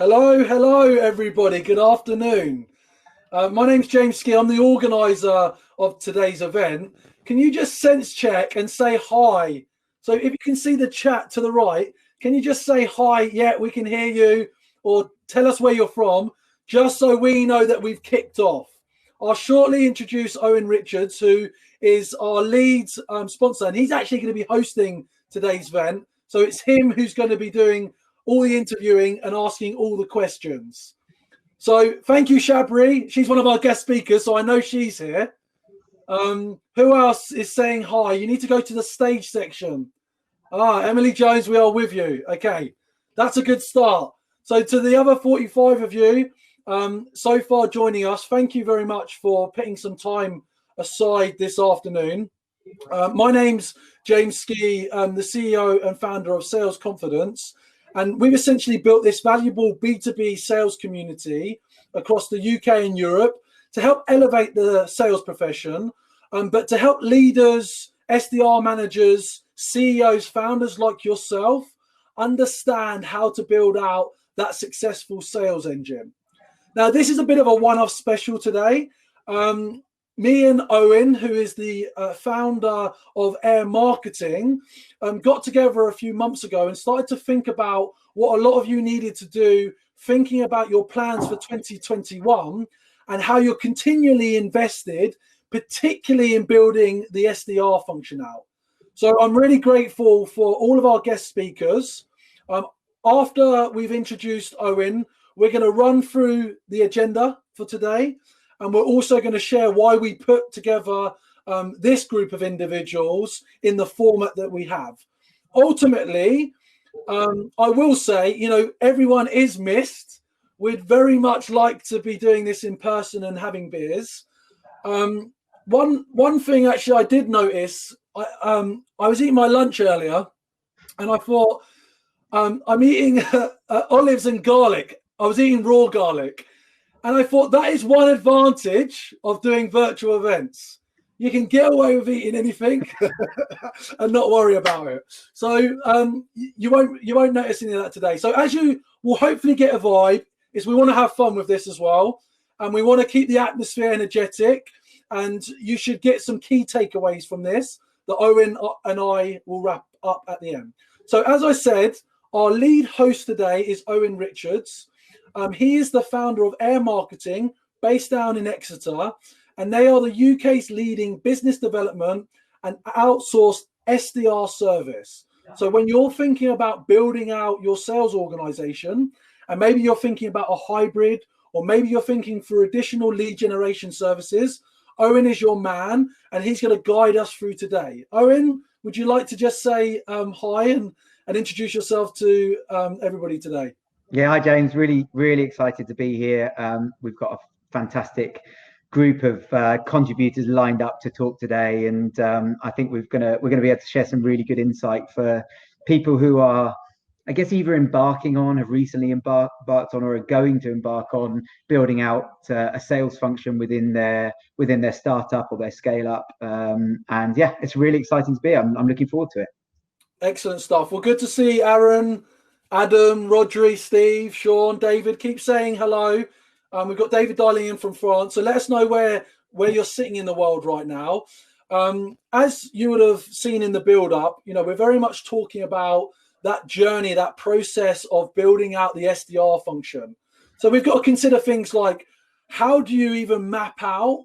Hello, hello, everybody. Good afternoon. My name's James Ski. I'm the organizer of today's event. Can you just sense check and say hi? So if you can see the chat to the right, can you just say hi? Yeah, we can hear you. Or tell us where you're from, just so we know that we've kicked off. I'll shortly introduce Owen Richards, who is our lead sponsor, and he's actually going to be hosting today's event. So it's him who's going to be doing all the interviewing and asking all the questions. So thank you, Shabri. She's one of our guest speakers, so I know she's here. Who else is saying hi? You need to go to the stage section. Emily Jones, we are with you. Okay, that's a good start. So to the other 45 of you so far joining us, thank you very much for putting some time aside this afternoon. My name's James Ski. I'm the CEO and founder of Sales Confidence. And we've essentially built this valuable B2B sales community across the UK and Europe to help elevate the sales profession, but to help leaders, SDR managers, CEOs, founders like yourself understand how to build out that successful sales engine. Now, this is a bit of a one-off special today. Me and Owen, who is the founder of Air Marketing, got together a few months ago and started to think about what a lot of you needed to do, thinking about your plans for 2021 and how you're continually invested, particularly in building the SDR function out. So I'm really grateful for all of our guest speakers. After we've introduced Owen, we're going to run through the agenda for today. And we're also going to share why we put together this group of individuals in the format that we have. Ultimately, I will say, everyone is missed. We'd very much like to be doing this in person and having beers. One thing actually I did notice, I was eating my lunch earlier and I thought, I'm eating olives and garlic. I was eating raw garlic. And I thought that is one advantage of doing virtual events. You can get away with eating anything and not worry about it. So you won't notice any of that today. So as you will hopefully get a vibe, is we want to have fun with this as well. And we want to keep the atmosphere energetic. And you should get some key takeaways from this that Owen and I will wrap up at the end. So as I said, our lead host today is Owen Richards. He is the founder of Air Marketing, based down in Exeter, and they are the UK's leading business development and outsourced SDR service. So when you're thinking about building out your sales organization, and maybe you're thinking about a hybrid, or maybe you're thinking for additional lead generation services, Owen is your man, and he's going to guide us through today. Owen, would you like to just say hi and introduce yourself to everybody today? Yeah, hi James. Really, really excited to be here. We've got a fantastic group of contributors lined up to talk today, and I think we're gonna be able to share some really good insight for people who are, I guess, either embarking on, have recently embarked on, or are going to embark on building out a sales function within their startup or their scale up. And yeah, it's really exciting to be. I'm looking forward to it. Excellent stuff. Well, good to see Aaron, Adam, Rodri, Steve, Sean, David. Keep saying hello. We've got David dialing in from France. So let us know where you're sitting in the world right now. As you would have seen in the build-up, we're very much talking about that journey, that process of building out the SDR function. So we've got to consider things like, how do you even map out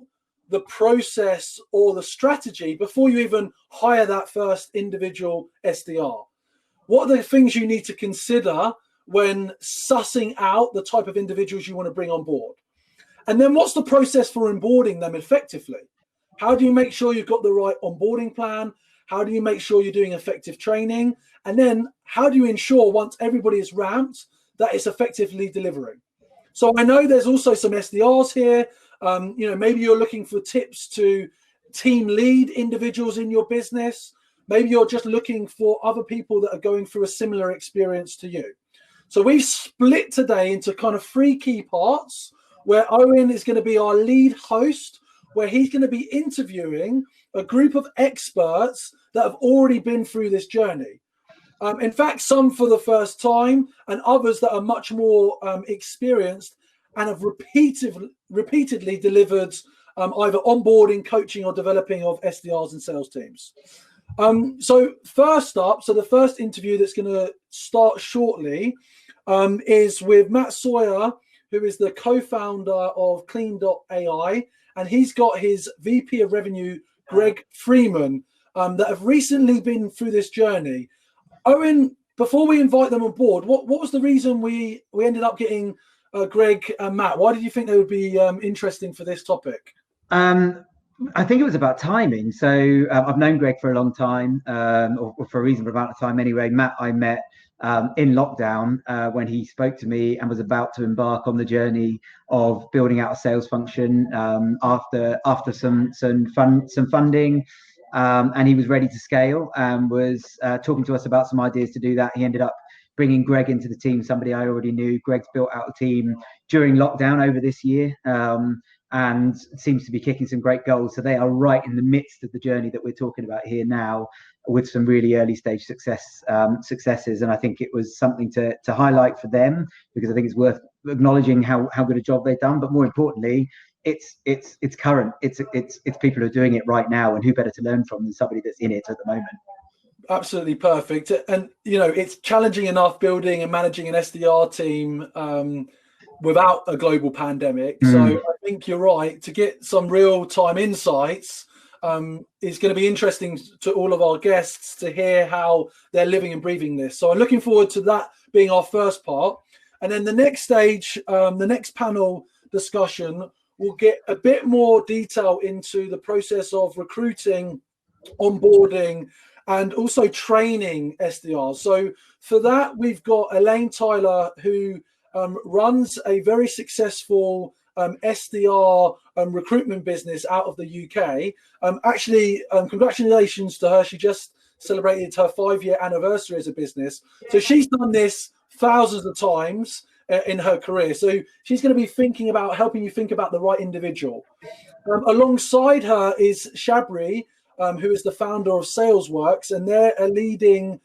the process or the strategy before you even hire that first individual SDR? What are the things you need to consider when sussing out the type of individuals you want to bring on board? And then what's the process for onboarding them effectively? How do you make sure you've got the right onboarding plan? How do you make sure you're doing effective training? And then how do you ensure once everybody is ramped that it's effectively delivering? So I know there's also some SDRs here. Maybe you're looking for tips to team lead individuals in your business. Maybe you're just looking for other people that are going through a similar experience to you. So we've split today into kind of 3 key parts, where Owen is going to be our lead host, where he's going to be interviewing a group of experts that have already been through this journey. In fact, some for the first time, and others that are much more experienced and have repeatedly delivered either onboarding, coaching, or developing of SDRs and sales teams. So first up, so the first interview that's going to start shortly is with Matt Sawyer, who is the co-founder of Kleene.ai, and he's got his VP of Revenue, Greg Freeman, that have recently been through this journey. Owen, before we invite them on board, what was the reason we ended up getting Greg and Matt? Why did you think they would be interesting for this topic? I think it was about timing. So I've known Greg for a long time, or for a reasonable amount of time anyway. Matt I met in lockdown when he spoke to me and was about to embark on the journey of building out a sales function after some funding. And he was ready to scale and was talking to us about some ideas to do that. He ended up bringing Greg into the team, somebody I already knew. Greg's built out a team during lockdown over this year and seems to be kicking some great goals. So they are right in the midst of the journey that we're talking about here now, with some really early stage successes. And I think it was something to highlight for them, because I think it's worth acknowledging how good a job they've done. But more importantly, it's current. It's people who are doing it right now, and who better to learn from than somebody that's in it at the moment. Absolutely perfect. And it's challenging enough building and managing an SDR team without a global pandemic. So I think you're right, to get some real-time insights is going to be interesting to all of our guests to hear how they're living and breathing this. So I'm looking forward to that being our first part. And then the next stage, the next panel discussion, will get a bit more detail into the process of recruiting, onboarding, and also training SDRs. So for that, we've got Elaine Tyler, who runs a very successful SDR recruitment business out of the UK. Actually, congratulations to her. She just celebrated her 5-year anniversary as a business. So she's done this thousands of times in her career. So she's going to be helping you think about the right individual. Alongside her is Shabri, who is the founder of SalesWorks, and they're a leading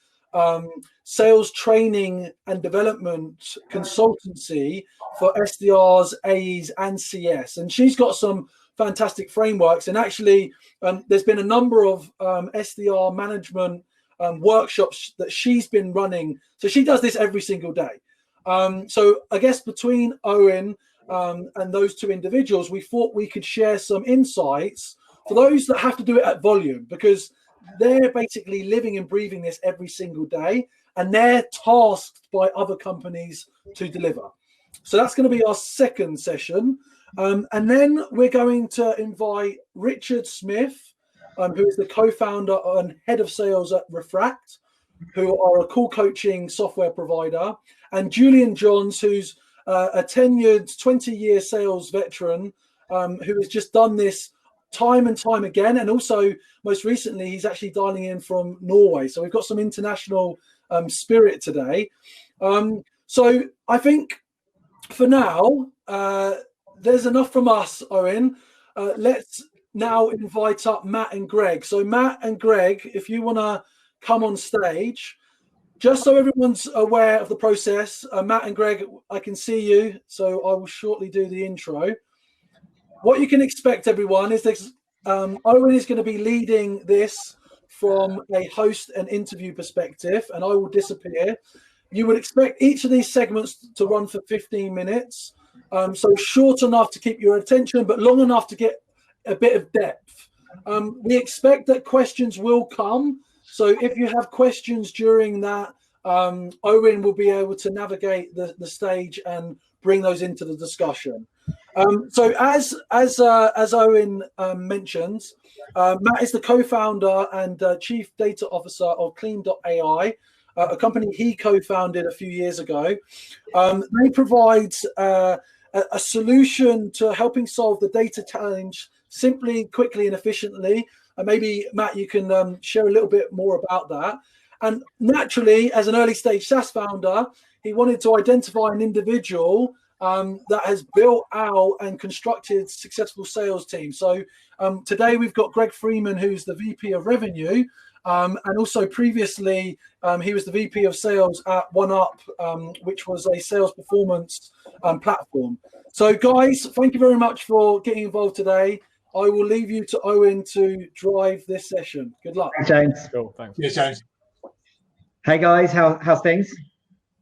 sales training and development consultancy for SDRs, AEs, and CS. And she's got some fantastic frameworks. And actually, there's been a number of SDR management workshops that she's been running. So she does this every single day. So I guess between Owen and those two individuals, we thought we could share some insights for those that have to do it at volume, because they're basically living and breathing this every single day, and they're tasked by other companies to deliver. So that's going to be our second session. And then we're going to invite Richard Smith, who is the co-founder and head of sales at Refract, who are a call coaching software provider, and Julian Johns, who's a tenured 20-year sales veteran who has just done this time and time again. And also, most recently, he's actually dialing in from Norway. So we've got some international spirit today. So I think for now, there's enough from us, Owen. Let's now invite up Matt and Greg. So Matt and Greg, if you want to come on stage, just so everyone's aware of the process. Matt and Greg, I can see you, so I will shortly do the intro. What you can expect, everyone, is this. Owen is going to be leading this from a host and interview perspective, and I will disappear. You would expect each of these segments to run for 15 minutes. So short enough to keep your attention, but long enough to get a bit of depth. We expect that questions will come. So if you have questions during that, Owen will be able to navigate the stage and bring those into the discussion. So as Owen mentioned, Matt is the co-founder and chief data officer of Kleene.ai, a company he co-founded a few years ago. They provide a solution to helping solve the data challenge simply, quickly, and efficiently. And maybe, Matt, you can share a little bit more about that. And naturally, as an early stage SaaS founder, he wanted to identify an individual that has built out and constructed successful sales teams. So today we've got Greg Freeman, who's the VP of Revenue, and also previously he was the VP of Sales at OneUp, which was a sales performance platform. So guys, thank you very much for getting involved today. I will leave you to Owen to drive this session. Good luck. Thanks, James. Cool, thanks. Yes, James. Hey guys, how's things?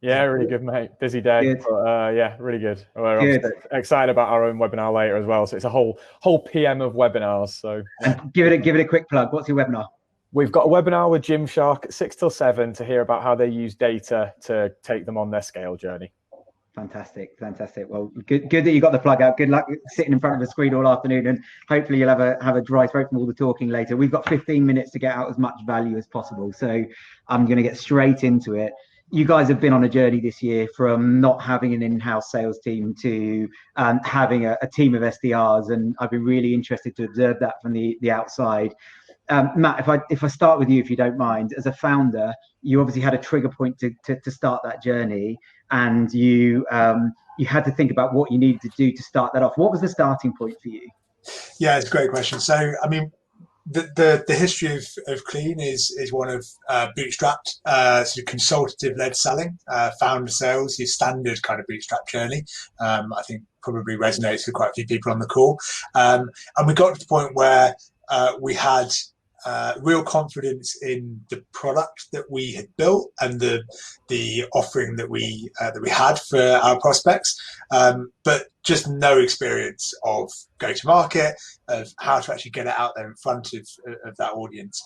Yeah, really good, mate. Busy day, Good. but yeah, really good. We're Good. obviously excited about our own webinar later as well. So it's a whole PM of webinars. So And give it a quick plug. What's your webinar? we've got a webinar with Jim Shark at 6 till 7 to hear about how they use data to take them on their scale journey. Fantastic. Well, good that you got the plug out. Good luck sitting in front of the screen all afternoon, and hopefully you'll have a dry throat from all the talking later. We've got 15 minutes to get out as much value as possible, so I'm going to get straight into it. You guys have been on a journey this year from not having an in-house sales team to having a team of SDRs, and I've been really interested to observe that from the outside. Matt, if I start with you, if you don't mind, as a founder, you obviously had a trigger point to start that journey, and you had to think about what you needed to do to start that off. What was the starting point for you? Yeah, it's a great question. So, I mean, the history of Kleene is one of bootstrapped, sort of consultative-led selling, founder sales, your standard kind of bootstrap journey. I think probably resonates with quite a few people on the call. And we got to the point where we had real confidence in the product that we had built and the offering that we had for our prospects, but just no experience of go-to-market, of how to actually get it out there in front of that audience.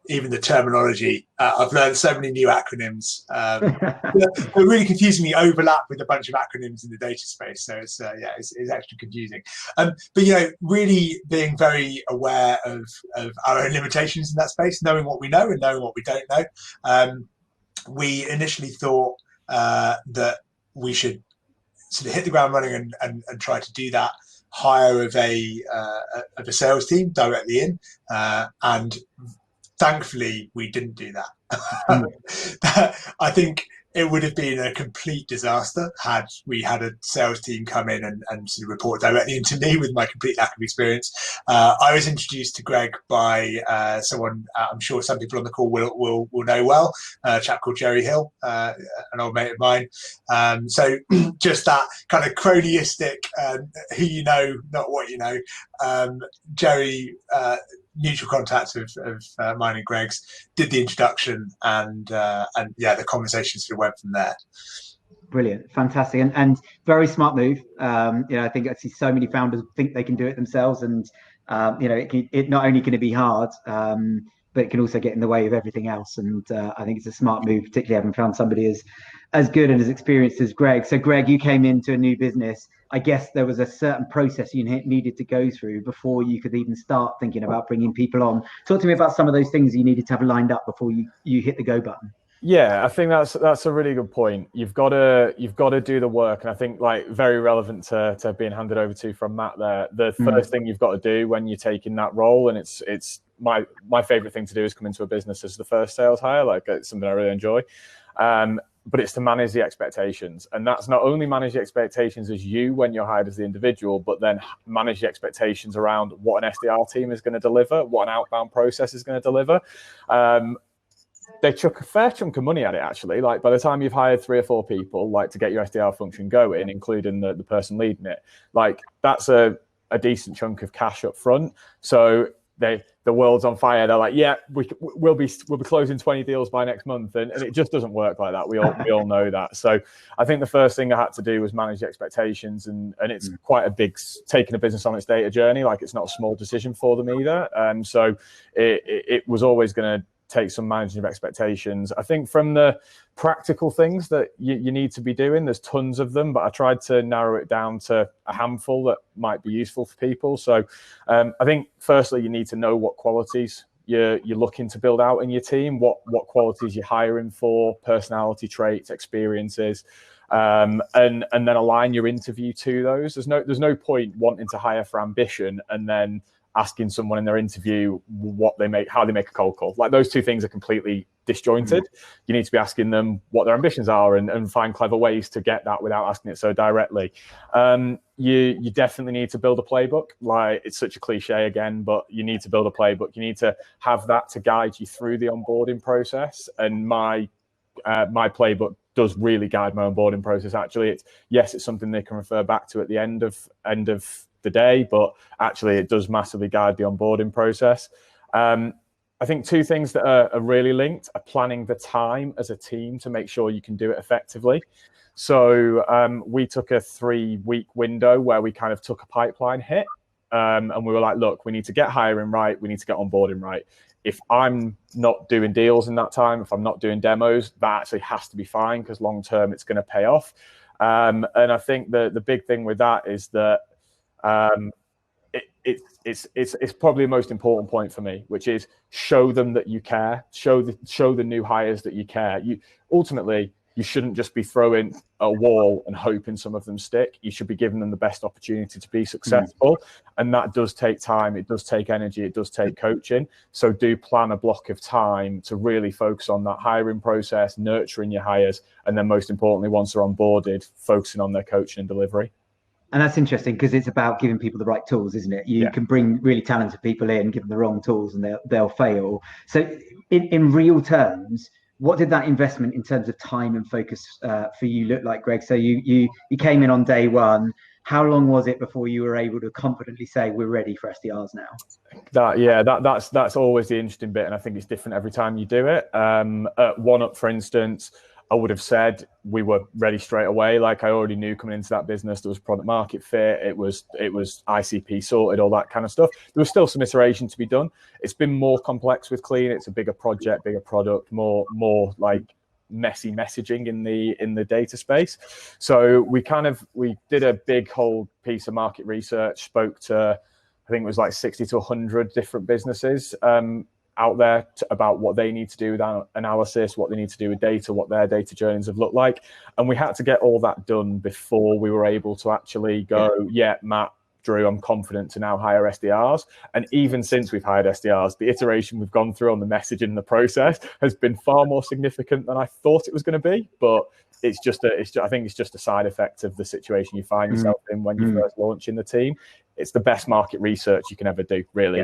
Even the terminology, I've learned so many new acronyms that really confusingly overlap with a bunch of acronyms in the data space. So it's actually confusing. But really being very aware of our own limitations in that space, knowing what we know and knowing what we don't know. We initially thought that we should sort of hit the ground running and try to do that hire of a sales team directly in, and thankfully we didn't do that. I think it would have been a complete disaster had we had a sales team come in and sort of report directly into me with my complete lack of experience. I was introduced to Greg by someone I'm sure some people on the call will know well, a chap called Jerry Hill, an old mate of mine. So just that kind of cronyistic, who you know, not what you know. Jerry, mutual contact of mine and Greg's, did the introduction, and the conversation sort of went from there. Brilliant, fantastic, and very smart move. I think I see so many founders think they can do it themselves, and it not only can it be hard, but it can also get in the way of everything else. And I think it's a smart move, particularly having found somebody as good and as experienced as Greg. So Greg, you came into a new business. I guess there was a certain process you needed to go through before you could even start thinking about bringing people on. Talk to me about some of those things you needed to have lined up before you hit the go button. Yeah, I think that's a really good point. You've got to do the work, and I think very relevant to being handed over to from Matt there. The first thing you've got to do when you're taking that role, and it's my favorite thing to do is come into a business as the first sales hire. It's something I really enjoy. But it's to manage the expectations, and that's not only manage the expectations as you when you're hired as the individual, but then manage the expectations around what an SDR team is going to deliver, what an outbound process is going to deliver. They chuck a fair chunk of money at it, actually. By the time you've hired 3 or 4 people, to get your SDR function going, including the person leading it, that's a decent chunk of cash up front. So the world's on fire. They're like, yeah, we'll be closing 20 deals by next month, and it just doesn't work like that. We all know that. So I think the first thing I had to do was manage the expectations, and it's quite a big taking a business on its data journey. It's not a small decision for them either. So it was always going to take some managing of expectations. I think from the practical things that you need to be doing, there's tons of them, but I tried to narrow it down to a handful that might be useful for people. So I think firstly, you need to know what qualities you're looking to build out in your team, what qualities you're hiring for, personality traits, experiences, and then align your interview to those. There's no point wanting to hire for ambition and then asking someone in their interview how they make a cold call. Like, those two things are completely disjointed. You need to be asking them what their ambitions are and find clever ways to get that without asking it so directly. You definitely need to build a playbook. Like, it's such a cliche again, but you need to build a playbook. You need to have that to guide you through the onboarding process. And my playbook does really guide my onboarding process. Actually, it's something they can refer back to at the end of the day, but actually it does massively guide the onboarding process. I think two things that are really linked are planning the time as a team to make sure you can do it effectively. So we took a 3-week window where we kind of took a pipeline hit, and we were like, look, we need to get hiring right, we need to get onboarding right. If I'm not doing deals in that time, if I'm not doing demos, that actually has to be fine, because long term it's going to pay off. And I think the big thing with that is that it's probably the most important point for me, which is show them that you care. Show the new hires that you care. Ultimately, you shouldn't just be throwing a wall and hoping some of them stick. You should be giving them the best opportunity to be successful. And that does take time. It does take energy. It does take coaching. So do plan a block of time to really focus on that hiring process, nurturing your hires. And then most importantly, once they're onboarded, focusing on their coaching and delivery. And that's interesting, because it's about giving people the right tools, isn't it? You can bring really talented people in, give them the wrong tools, and they'll fail. So in real terms, what did that investment in terms of time and focus for you look like, Greg? So you came in on day one. How long was it before you were able to confidently say we're ready for SDRs now? That's always the interesting bit, and I think it's different every time you do it. At One Up, for instance, I would have said we were ready straight away. Like, I already knew coming into that business there was product market fit. It was ICP sorted, all that kind of stuff. There was still some iteration to be done. It's been more complex with Kleene. It's a bigger project, bigger product, more like messy messaging in the data space. So we did a big whole piece of market research, spoke to, I think it was like 60 to 100 different businesses out there about what they need to do with analysis, what they need to do with data, what their data journeys have looked like. And we had to get all that done before we were able to actually go, Matt, Drew, I'm confident to now hire SDRs. And even since we've hired SDRs, the iteration we've gone through on the message and the process has been far more significant than I thought it was going to be. But I think it's just a side effect of the situation you find yourself in when you first launch in the team. It's the best market research you can ever do, really.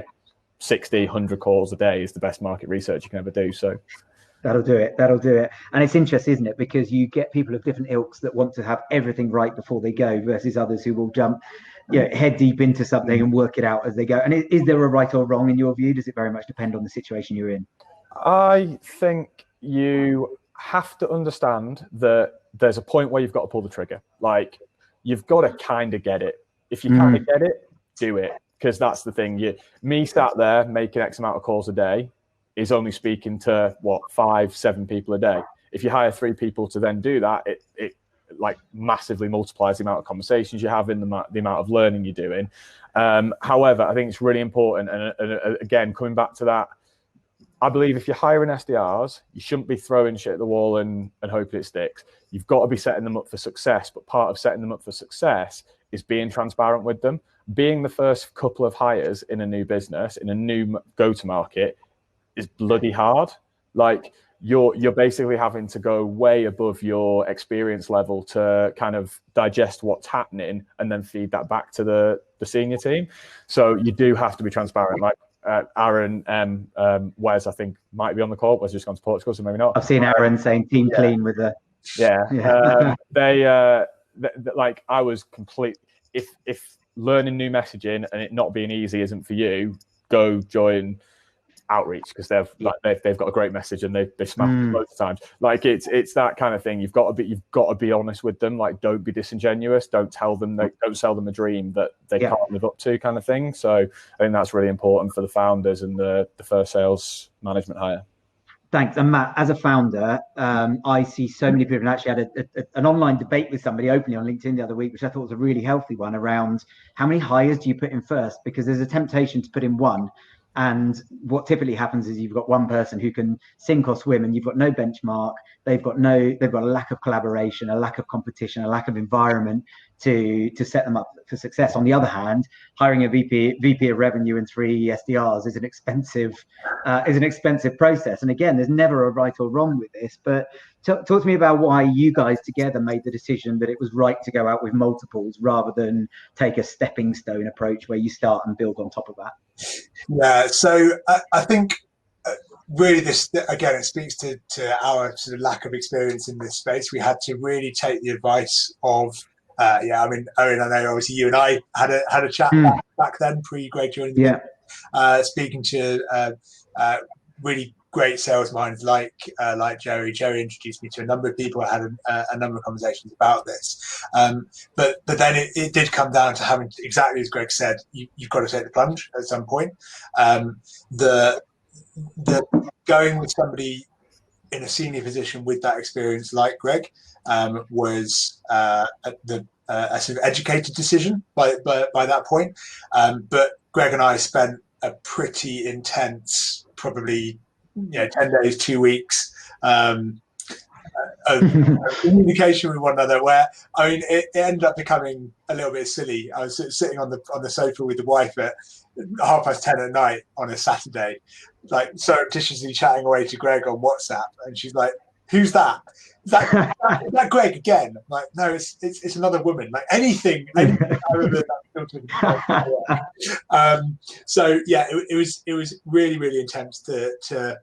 60, 100 calls a day is the best market research you can ever do. So that'll do it. And it's interesting, isn't it? Because you get people of different ilks that want to have everything right before they go, versus others who will jump head deep into something and work it out as they go. And is there a right or wrong in your view? Does it very much depend on the situation you're in? I think you have to understand that there's a point where you've got to pull the trigger. Like, you've got to kind of get it. If you kind of get it, do it. Because that's the thing. Me sat there making X amount of calls a day is only speaking to 5-7 people a day. If you hire 3 people to then do that, it like massively multiplies the amount of conversations you have, in the amount of learning you're doing. However, I think it's really important. And again, coming back to that, I believe if you're hiring SDRs, you shouldn't be throwing shit at the wall and hoping it sticks. You've got to be setting them up for success. But part of setting them up for success is being transparent with them. Being the first couple of hires in a new business, in a new go-to-market, is bloody hard. Like, you're basically having to go way above your experience level to kind of digest what's happening and then feed that back to the senior team. So you do have to be transparent. Like, Aaron Wes, I think, might be on the call. Wes just gone to Portugal, so maybe not. I've seen Aaron saying Team Kleene with the like, I was complete. If learning new messaging and it not being easy isn't for you, go join Outreach, because they've got a great message and they smash it loads of times. Like, it's that kind of thing. You've got to be honest with them. Like, don't be disingenuous. Don't tell them don't sell them a dream that they can't live up to, kind of thing. So I think that's really important for the founders and the first sales management hire. Thanks. And Matt, as a founder, I see so many people, and actually had an online debate with somebody openly on LinkedIn the other week, which I thought was a really healthy one, around how many hires do you put in first? Because there's a temptation to put in one. And what typically happens is you've got one person who can sink or swim, and you've got no benchmark. They've got a lack of collaboration, a lack of competition, a lack of environment to set them up for success. On the other hand, hiring a VP of revenue and 3 SDRs is an expensive process. And again, there's never a right or wrong with this, but talk to me about why you guys together made the decision that it was right to go out with multiples rather than take a stepping stone approach where you start and build on top of that. Yeah, so I think really this, again, it speaks to our sort of lack of experience in this space. We had to really take the advice of, I mean, Owen, I know obviously you and I had a chat back then, pre-Greg joining the business, speaking to really great sales minds like Jerry. Jerry introduced me to a number of people. I had a number of conversations about this. But then it did come down to having, exactly as Greg said, you've got to take the plunge at some point. The going with somebody in a senior position with that experience like Greg was a sort of educated decision by that point. But Greg and I spent a pretty intense, probably 10 days, 2 weeks of communication with one another, where I mean it ended up becoming a little bit silly. I was sitting on the sofa with the wife at 10:30 at night on a Saturday, like surreptitiously chatting away to Greg on WhatsApp, and she's like, "Who's that? Is that Greg again?" I'm like, no, it's another woman. Like anything other than that. So yeah, it was really, really intense to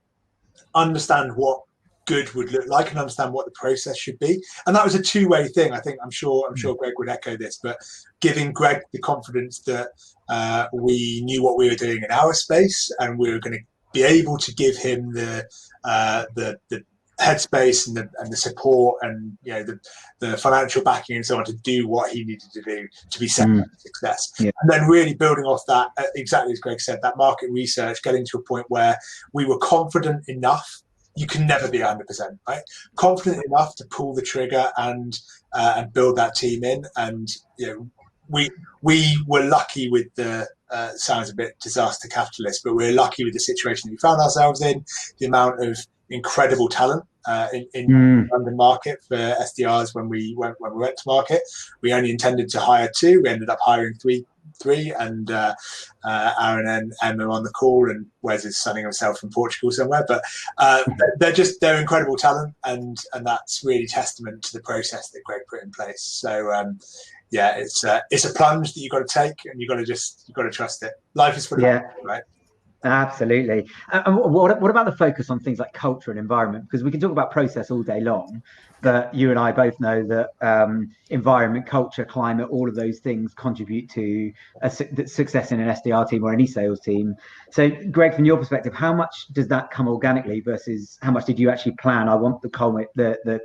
understand what good would look like and understand what the process should be. And that was a two-way thing. I'm sure Greg would echo this, but giving Greg the confidence that we knew what we were doing in our space, and we were going to be able to give him the headspace and the support and the financial backing and so on to do what he needed to do to be set up for success. And then really building off that, exactly as Greg said, that market research, getting to a point where we were confident enough. You can never be 100%, right? Confident enough to pull the trigger and build that team in. And we were lucky with the sounds a bit disaster capitalist, but we're lucky with the situation that we found ourselves in, the amount of incredible talent in the London market for SDRs when we went to market. We only intended to hire 2. We ended up hiring three, and Aaron and Emma on the call, and Wes is sunning himself in Portugal somewhere. But they're incredible talent, and that's really testament to the process that Greg put in place. So it's a plunge that you've got to take, and you've got to trust it. Life is full of right? Absolutely. And what about the focus on things like culture and environment? Because we can talk about process all day long, but you and I both know that environment, culture, climate, all of those things contribute to success in an SDR team or any sales team. So, Greg, from your perspective, how much does that come organically versus how much did you actually plan? I want the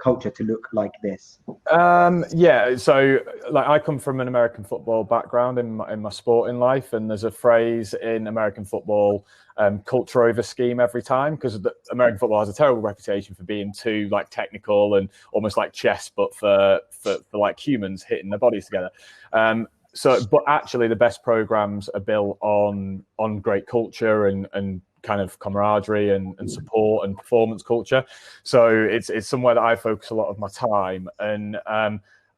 culture to look like this. So like I come from an American football background in my sporting life, and there's a phrase in American football, culture over scheme every time, because American football has a terrible reputation for being too like technical and almost like chess, but for like humans hitting their bodies together. But actually the best programs are built on great culture and kind of camaraderie and support and performance culture. So it's somewhere that I focus a lot of my time. And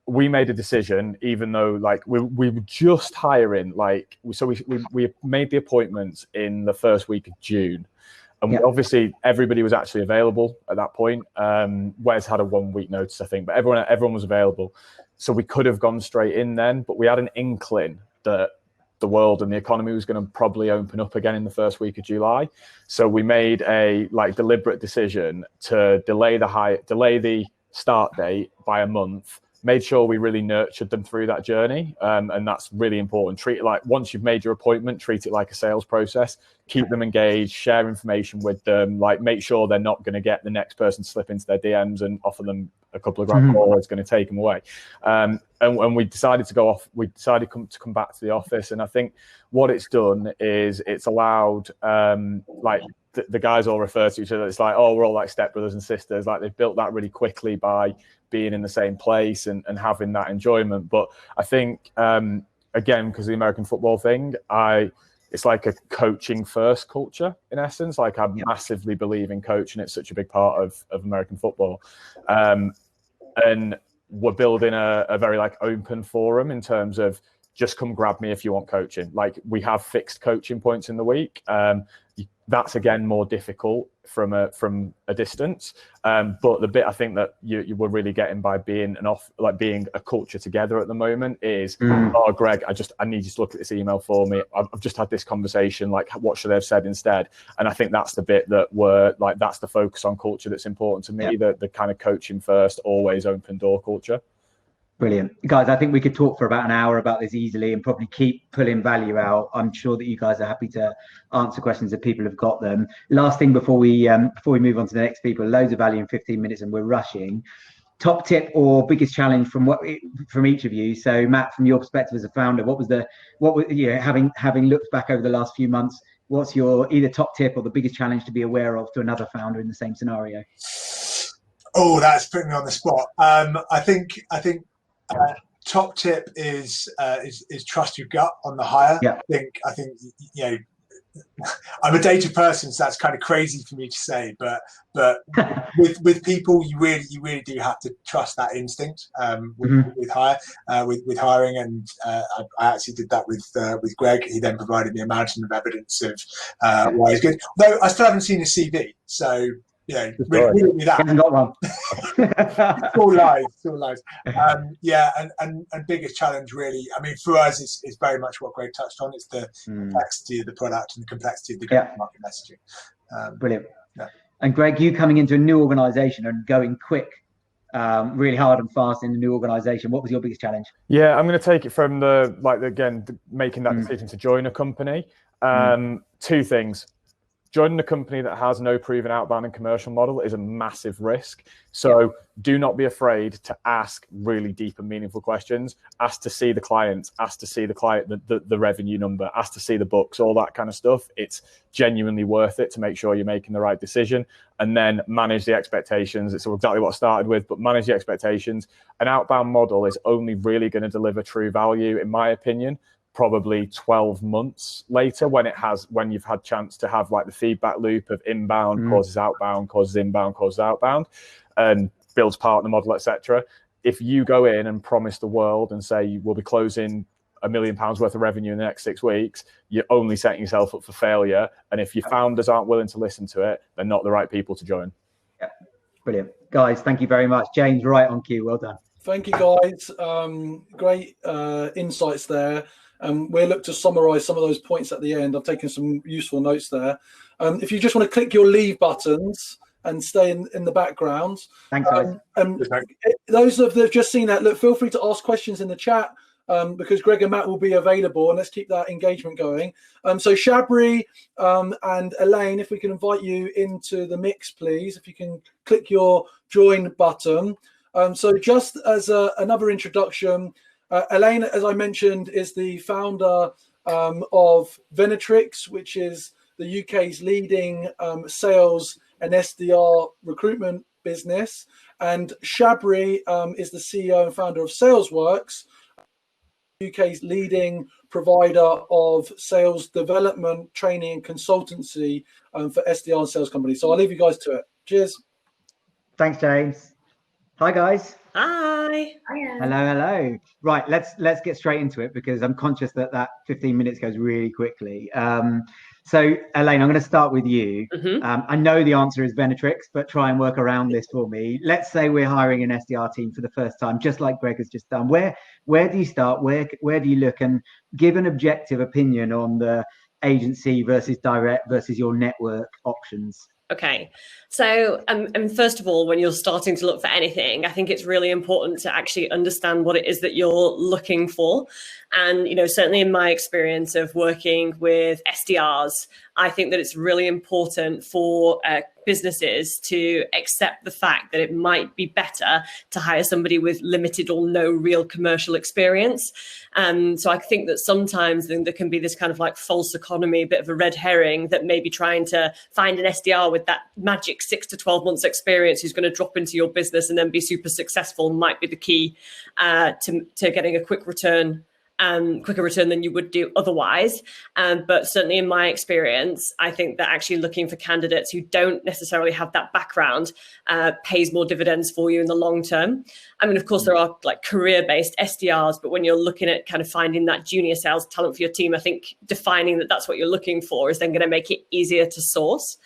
we made a decision, even though like we were just hiring, like we made the appointments in the first week of June, and obviously everybody was actually available at that point. Wes had a 1 week notice, I think, but everyone was available, so we could have gone straight in then. But we had an inkling that the world and the economy was going to probably open up again in the first week of July, so we made a deliberate decision to delay the start date by a month. Made sure we really nurtured them through that journey, and that's really important. Treat it like, once you've made your appointment, treat it like a sales process. Keep them engaged, share information with them, like make sure they're not going to get the next person slip into their DMs and offer them a couple of grand more. It's going to take them away. And we decided to go off. We decided to come back to the office, and I think what it's done is it's allowed the guys all refer to each other. It's like, oh, we're all like stepbrothers and sisters. Like they've built that really quickly by being in the same place and having that enjoyment. But I think, again, because of the American football thing, it's like a coaching first culture in essence. Like I massively believe in coaching. It's such a big part of American football. And we're building a very like open forum in terms of just come grab me if you want coaching. Like we have fixed coaching points in the week. That's again more difficult from a distance. But the bit I think that you were really getting by being being a culture together at the moment is, oh, Greg, I need you to look at this email for me. I've just had this conversation. Like, what should I have said instead? And I think that's the bit that that's the focus on culture that's important to me. Yeah. The kind of coaching first, always open door culture. Brilliant. Guys, I think we could talk for about an hour about this easily and probably keep pulling value out. I'm sure that you guys are happy to answer questions if people have got them. Last thing before we move on to the next people, loads of value in 15 minutes and we're rushing. Top tip or biggest challenge from each of you. So Matt, from your perspective as a founder, what was having looked back over the last few months, what's your either top tip or the biggest challenge to be aware of to another founder in the same scenario? Oh, that's putting me on the spot. I think top tip is trust your gut on the hire. Yeah. I think you know, I'm a data person, so that's kind of crazy for me to say, but with people, you really do have to trust that instinct with hiring, and I actually did that with Greg. He then provided me a mountain of evidence of why he's good. Though I still haven't seen his CV, so. Yeah, really that. Hasn't got one. It's all lies. And biggest challenge really, I mean, for us, it's very much what Greg touched on. It's the complexity of the product and the complexity of the market messaging. Brilliant. Yeah. And Greg, you coming into a new organisation and going quick, really hard and fast in a new organisation. What was your biggest challenge? Yeah, I'm going to take it from making that decision to join a company. Two things. Joining a company that has no proven outbound and commercial model is a massive risk. So do not be afraid to ask really deep and meaningful questions. Ask to see the clients, ask to see the revenue number, ask to see the books, all that kind of stuff. It's genuinely worth it to make sure you're making the right decision, and then manage the expectations. It's exactly what I started with, but manage the expectations. An outbound model is only really going to deliver true value, in my opinion, probably 12 months later, when you've had chance to have like the feedback loop of inbound causes outbound, causes inbound, causes outbound, and builds partner model, etc. If you go in and promise the world and say you will be closing £1 million worth of revenue in the next 6 weeks, you're only setting yourself up for failure. And if your founders aren't willing to listen to it, they're not the right people to join. Yeah, brilliant. Guys, thank you very much. James, right on cue. Well done. Thank you, guys. Great insights there. We'll look to summarize some of those points at the end. I've taken some useful notes there. If you just want to click your leave buttons and stay in the background. Thanks, guys. Those that have just seen that, look, feel free to ask questions in the chat because Greg and Matt will be available, and let's keep that engagement going. So Shabri and Elaine, if we can invite you into the mix, please. If you can click your join button. So just as another introduction, Elaine, as I mentioned, is the founder of Venatrix, which is the UK's leading sales and SDR recruitment business. And Shabri is the CEO and founder of SalesWorks, UK's leading provider of sales development, training and consultancy for SDR and sales companies. So I'll leave you guys to it. Cheers. Thanks, James. Hi, guys. Hi. Hello. Right, let's get straight into it because I'm conscious that 15 minutes goes really quickly. So Elaine, I'm going to start with you. I know the answer is Venatrix, but try and work around this for me. Let's say we're hiring an SDR team for the first time, just like Greg has just done. Where do you start? Where do you look, and give an objective opinion on the agency versus direct versus your network options? Okay, so first of all, when you're starting to look for anything, I think it's really important to actually understand what it is that you're looking for. And, certainly in my experience of working with SDRs, I think that it's really important for businesses to accept the fact that it might be better to hire somebody with limited or no real commercial experience. So I think that sometimes there can be this kind of like false economy, a bit of a red herring, that maybe trying to find an SDR with that magic 6 to 12 months experience who's going to drop into your business and then be super successful might be the key to getting a quick return quicker return than you would do otherwise. But certainly in my experience, I think that actually looking for candidates who don't necessarily have that background pays more dividends for you in the long term. I mean, of course, there are like career-based SDRs, but when you're looking at kind of finding that junior sales talent for your team, I think defining that that's what you're looking for is then going to make it easier to source.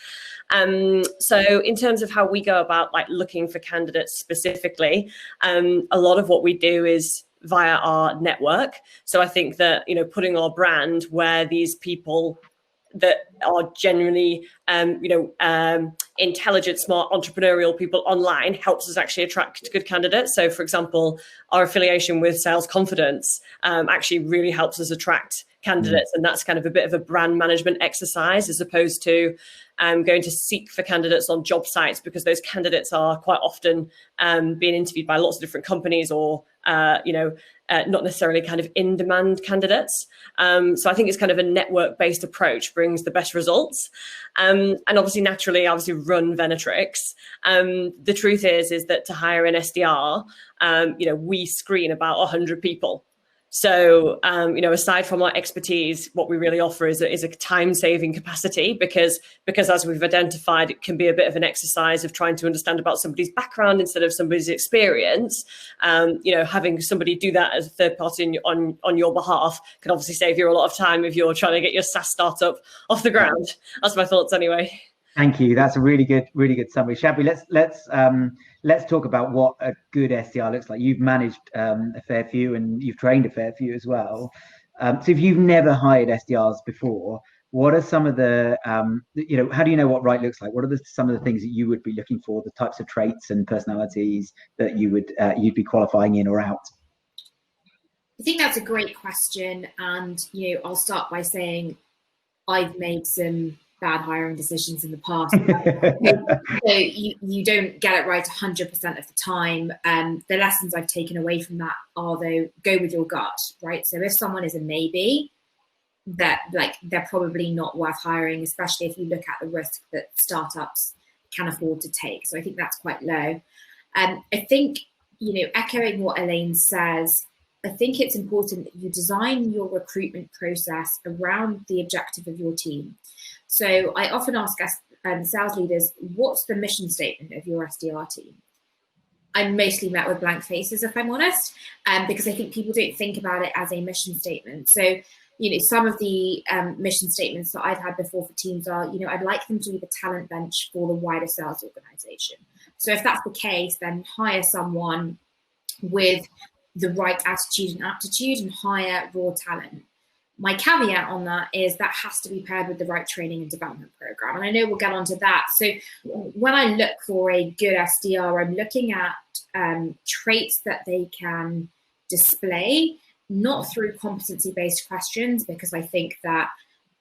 So in terms of how we go about like looking for candidates specifically, a lot of what we do is via our network. So I think that, you know, putting our brand where these people that are genuinely, intelligent, smart, entrepreneurial people online helps us actually attract good candidates. So, for example, our affiliation with Sales Confidence actually really helps us attract candidates, and that's kind of a bit of a brand management exercise as opposed to going to seek for candidates on job sites, because those candidates are quite often being interviewed by lots of different companies or not necessarily kind of in-demand candidates. So I think it's kind of a network-based approach brings the best results. And obviously, naturally, run Venatrix. The truth is that to hire an SDR, we screen about 100 people. So, aside from our expertise, what we really offer is a time-saving capacity because as we've identified, it can be a bit of an exercise of trying to understand about somebody's background instead of somebody's experience. Having somebody do that as a third party on your behalf can obviously save you a lot of time if you're trying to get your SaaS startup off the ground. That's my thoughts anyway. Thank you. That's a really good summary. Shabri, let's talk about what a good SDR looks like. You've managed a fair few and you've trained a fair few as well. So if you've never hired SDRs before, what are some of the, how do you know what right looks like? What are some of the things that you would be looking for, the types of traits and personalities that you'd be qualifying in or out? I think that's a great question. And, I'll start by saying I've made some bad hiring decisions in the past. So you don't get it right 100% of the time. The lessons I've taken away from that are, though, go with your gut, right? So if someone is a maybe, they're probably not worth hiring, especially if you look at the risk that startups can afford to take. So I think that's quite low. I think, echoing what Elaine says, I think it's important that you design your recruitment process around the objective of your team. So I often ask sales leaders, what's the mission statement of your SDR team? I'm mostly met with blank faces, if I'm honest, because I think people don't think about it as a mission statement. So, some of the mission statements that I've had before for teams are, I'd like them to be the talent bench for the wider sales organization. So if that's the case, then hire someone with the right attitude and aptitude and hire raw talent. My caveat on that is that has to be paired with the right training and development program. And I know we'll get onto that. So when I look for a good SDR, I'm looking at traits that they can display, not through competency-based questions, because I think that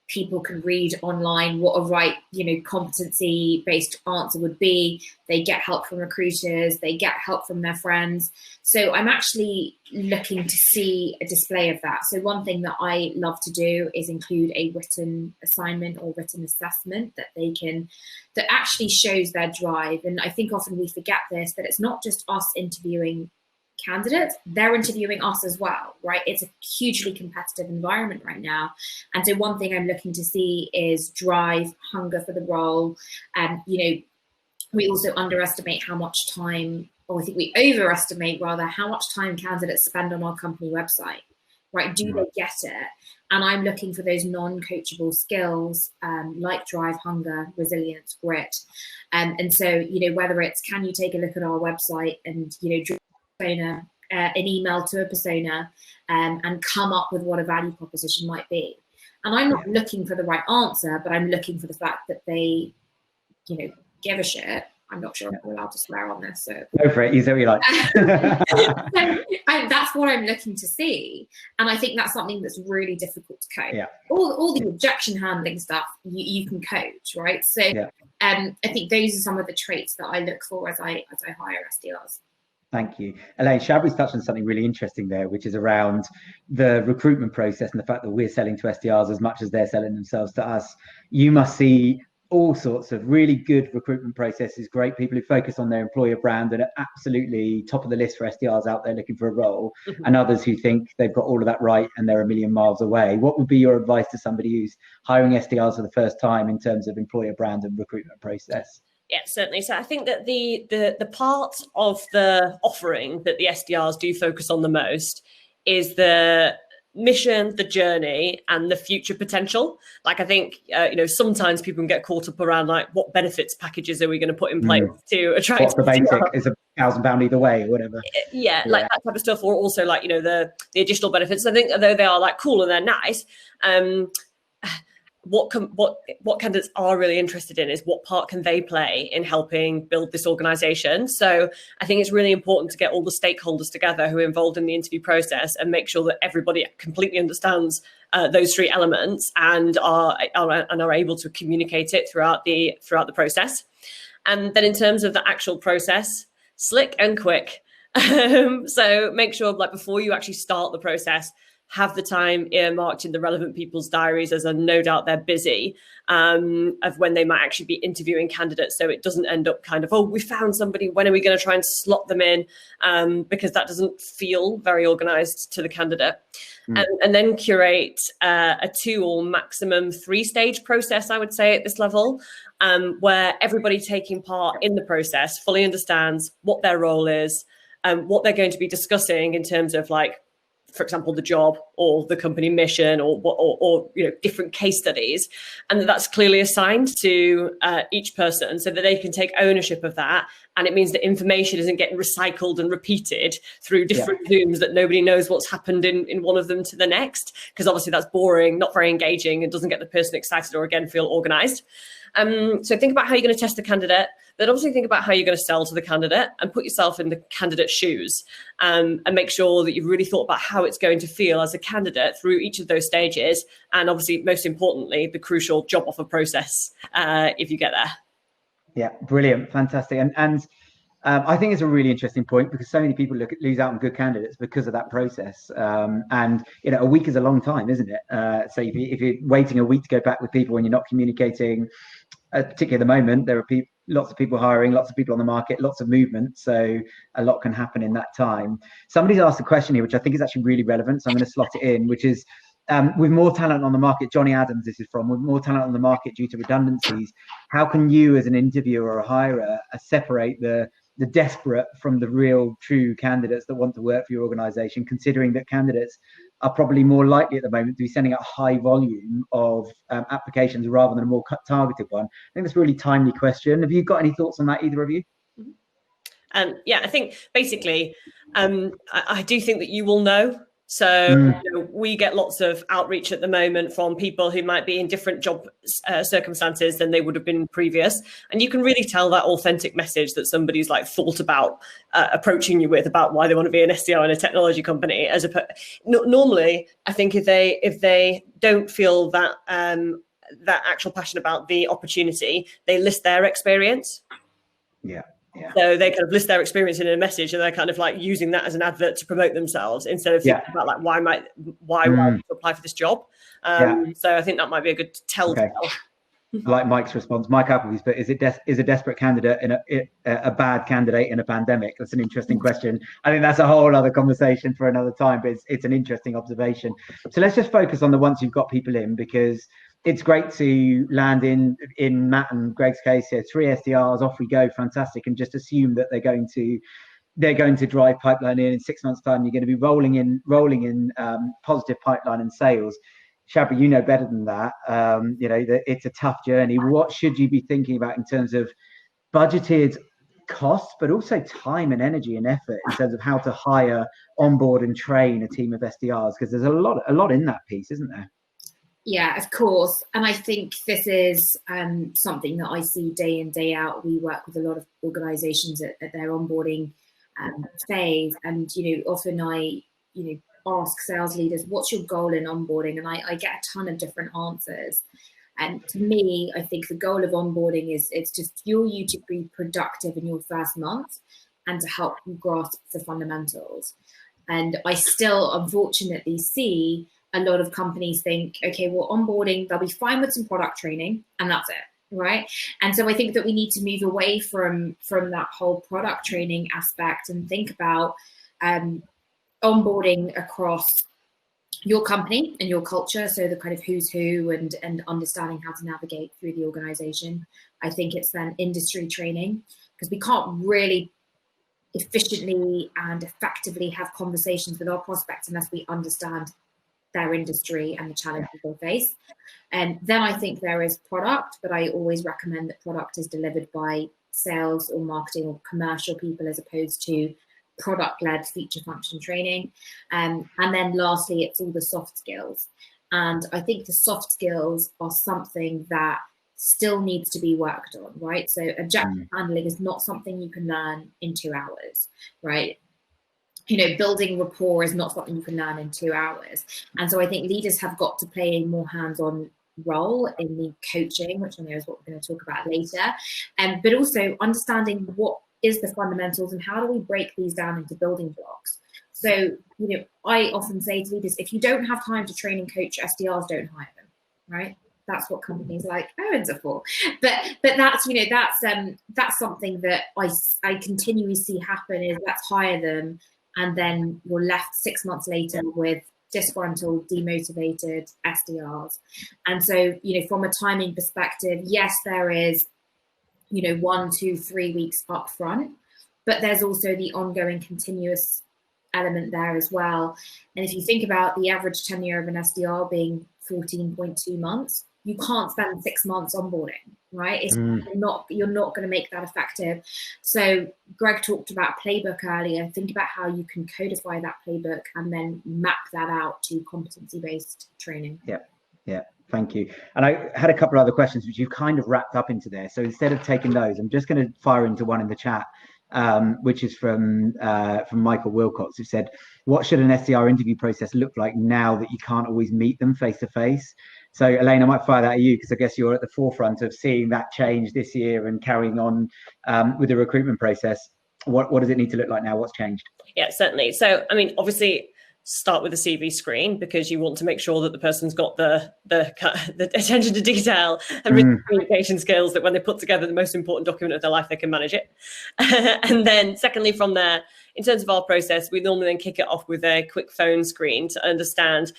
people can read online what a right, competency-based answer would be. They get help from recruiters, they get help from their friends. So I'm actually looking to see a display of that. So one thing that I love to do is include a written assignment or written assessment that actually shows their drive. And I think often we forget this, that it's not just us interviewing candidates, they're interviewing us as well, right? It's a hugely competitive environment right now. And so one thing I'm looking to see is drive, hunger for the role. And, we also underestimate how much time, or I think we overestimate rather, how much time candidates spend on our company website, right? Do they get it? And I'm looking for those non-coachable skills like drive, hunger, resilience, grit. And so, whether it's, can you take a look at our website and, persona, an email to a persona and come up with what a value proposition might be. And I'm not looking for the right answer, but I'm looking for the fact that they, give a shit. I'm not sure if I'm allowed to swear on this. So go for it. You say what you like. That's what I'm looking to see. And I think that's something that's really difficult to coach. Yeah. All the objection handling stuff you can coach, right? So I think those are some of the traits that I look for as I hire SDRs. Thank you. Elaine, Shabri's touched on something really interesting there, which is around the recruitment process and the fact that we're selling to SDRs as much as they're selling themselves to us. You must see all sorts of really good recruitment processes, great people who focus on their employer brand and are absolutely top of the list for SDRs out there looking for a role, and others who think they've got all of that right and they're a million miles away. What would be your advice to somebody who's hiring SDRs for the first time in terms of employer brand and recruitment process? Yeah, certainly. So I think that the part of the offering that the SDRs do focus on the most is the mission, the journey, and the future potential. Like, I think, sometimes people can get caught up around like, what benefits packages are we going to put in place to attract? What's the basic? Is £1,000 either way, or whatever. Yeah, like that type of stuff, or also like, the additional benefits. I think although they are like cool and they're nice, what candidates are really interested in is what part can they play in helping build this organization. So I think it's really important to get all the stakeholders together who are involved in the interview process and make sure that everybody completely understands those three elements and are able to communicate it throughout the process. And then in terms of the actual process, slick and quick. So make sure, like, before you actually start the process, have the time earmarked in the relevant people's diaries, as no doubt they're busy, of when they might actually be interviewing candidates. So it doesn't end up kind of, oh, we found somebody, when are we going to try and slot them in? Because that doesn't feel very organized to the candidate. And then curate a 2 or maximum 3-stage process, I would say, at this level, where everybody taking part in the process fully understands what their role is, what they're going to be discussing in terms of, like, for example, the job or the company mission or different case studies, and that's clearly assigned to each person so that they can take ownership of that. And it means that information isn't getting recycled and repeated through different Zooms that nobody knows what's happened in one of them to the next, because obviously that's boring, not very engaging, and doesn't get the person excited or, again, feel organized. So think about how you're going to test the candidate, then obviously think about how you're going to sell to the candidate and put yourself in the candidate's shoes, and make sure that you've really thought about how it's going to feel as a candidate through each of those stages. And obviously, most importantly, the crucial job offer process, if you get there. Yeah, brilliant. Fantastic. And I think it's a really interesting point, because so many people lose out on good candidates because of that process. And a week is a long time, isn't it? So if you're waiting a week to go back with people when you're not communicating, particularly at the moment, there are lots of people hiring, lots of people on the market, lots of movement. So a lot can happen in that time. Somebody's asked a question here, which I think is actually really relevant. So I'm going to slot it in, which is, with more talent on the market, Johnny Adams, this is from, with more talent on the market due to redundancies, how can you as an interviewer or a hirer separate the desperate from the real true candidates that want to work for your organization, considering that candidates are probably more likely at the moment to be sending out a high volume of applications rather than a more targeted one? I think that's a really timely question. Have you got any thoughts on that, either of you? I think basically, I do think that you will know. So we get lots of outreach at the moment from people who might be in different job circumstances than they would have been previous. And you can really tell that authentic message that somebody's like thought about approaching you with about why they want to be an SDR in a technology company. Normally, I think if they don't feel that that actual passion about the opportunity, they list their experience. Yeah. So they kind of list their experience in a message, and they're kind of like using that as an advert to promote themselves instead of thinking about like why to apply for this job. So I think that might be a good telltale. Okay. Like Mike's response, Mike Appleby's, but is a desperate candidate in a bad candidate in a pandemic? That's an interesting question. I think that's a whole other conversation for another time, but it's an interesting observation. So let's just focus on the once you've got people in, because it's great to land in Matt and Greg's case here, 3 SDRs, off we go, fantastic, and just assume that they're going to drive pipeline in 6 months' time. You're going to be rolling in positive pipeline and sales. Shabri, you know better than that. That it's a tough journey. What should you be thinking about in terms of budgeted costs, but also time and energy and effort in terms of how to hire, onboard, and train a team of SDRs? Because there's a lot in that piece, isn't there? Yeah, of course. And I think this is something that I see day in, day out. We work with a lot of organizations at their onboarding phase. And, often I, ask sales leaders, what's your goal in onboarding? And I get a ton of different answers. And to me, I think the goal of onboarding is it's to fuel you to be productive in your first month and to help you grasp the fundamentals. And I still, unfortunately, see a lot of companies think, okay, well, onboarding, they'll be fine with some product training and that's it. right? And so I think that we need to move away from that whole product training aspect and think about onboarding across your company and your culture, so the kind of who's who and understanding how to navigate through the organization. I think it's then industry training, because we can't really efficiently and effectively have conversations with our prospects unless we understand their industry and the challenges they face. And then I think there is product, but I always recommend that product is delivered by sales or marketing or commercial people as opposed to product-led feature function training. And then lastly, it's all the soft skills. And I think the soft skills are something that still needs to be worked on, right? So objection handling is not something you can learn in 2 hours, right? You know, building rapport is not something you can learn in 2 hours. And so I think leaders have got to play a more hands-on role in the coaching, which I know is what we're going to talk about later. But also understanding what is the fundamentals and how do we break these down into building blocks. So, you know, I often say to leaders, if you don't have time to train and coach SDRs, don't hire them, right? That's what companies like Owens are for. But that's, you know, that's something that I continually see happen is let's hire them, and then you're left 6 months later with disgruntled, demotivated SDRs. And so, you know, from a timing perspective, yes, there is, you know, 1, 2, 3 weeks up front, but there's also the ongoing continuous element there as well. And if you think about the average tenure of an SDR being 14.2 months, you can't spend 6 months onboarding, right? You're not going to make that effective. So Greg talked about playbook earlier. Think about how you can codify that playbook and then map that out to competency-based training. Yeah, thank you. And I had a couple of other questions which you've kind of wrapped up into there. So instead of taking those, I'm just going to fire into one in the chat, which is from Michael Wilcox, who said, what should an SDR interview process look like now that you can't always meet them face to face? So Elaine, I might fire that at you, because I guess you're at the forefront of seeing that change this year and carrying on with the recruitment process. What does it need to look like now? What's changed? Yeah, certainly. So, I mean, obviously, start with the CV screen, because you want to make sure that the person's got the attention to detail and communication skills, that when they put together the most important document of their life, they can manage it. And then secondly, from there, in terms of our process, we normally then kick it off with a quick phone screen to understand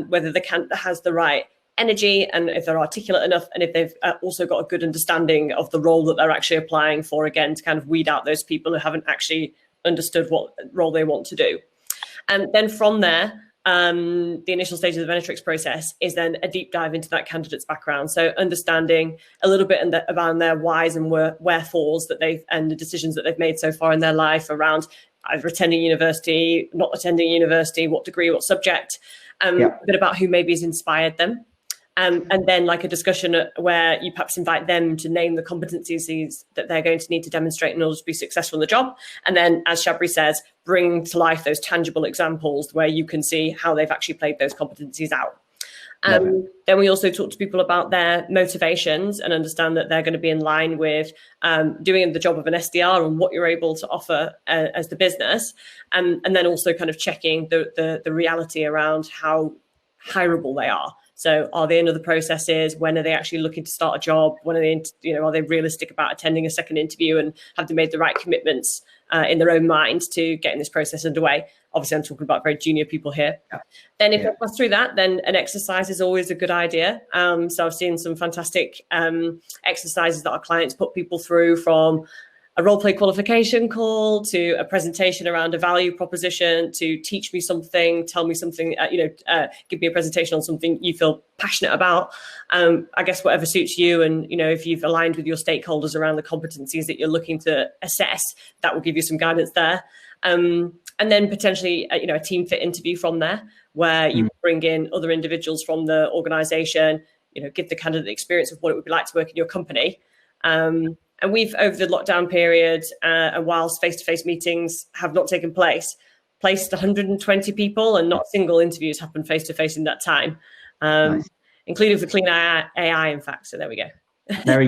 whether the candidate has the right energy and if they're articulate enough, and if they've also got a good understanding of the role that they're actually applying for, again, to kind of weed out those people who haven't actually understood what role they want to do. And then from there, the initial stage of the Venatrix process is then a deep dive into that candidate's background. So understanding a little bit around their whys and wherefores and the decisions that they've made so far in their life around either attending university, not attending university, what degree, what subject, a bit about who maybe has inspired them. And then like a discussion where you perhaps invite them to name the competencies that they're going to need to demonstrate in order to be successful in the job. And then, as Shabri says, bring to life those tangible examples where you can see how they've actually played those competencies out. Then we also talk to people about their motivations and understand that they're going to be in line with doing the job of an SDR and what you're able to offer as the business. And then also kind of checking the reality around how hireable they are. So are they in other processes? When are they actually looking to start a job? When are they, are they realistic about attending a second interview, and have they made the right commitments in their own mind to getting this process underway? Obviously, I'm talking about very junior people here. Then if they pass through that, then an exercise is always a good idea. So I've seen some fantastic exercises that our clients put people through, from a role play qualification call to a presentation around a value proposition to teach me something, tell me something, give me a presentation on something you feel passionate about. I guess whatever suits you. And, if you've aligned with your stakeholders around the competencies that you're looking to assess, that will give you some guidance there. And then potentially, a team fit interview from there, where you bring in other individuals from the organization, give the candidate the experience of what it would be like to work in your company. And we've, over the lockdown period, and whilst face-to-face meetings have not taken place, placed 120 people, and not a single interviews happened face-to-face in that time, nice. Including for Kleene.ai, in fact. So there we go. Very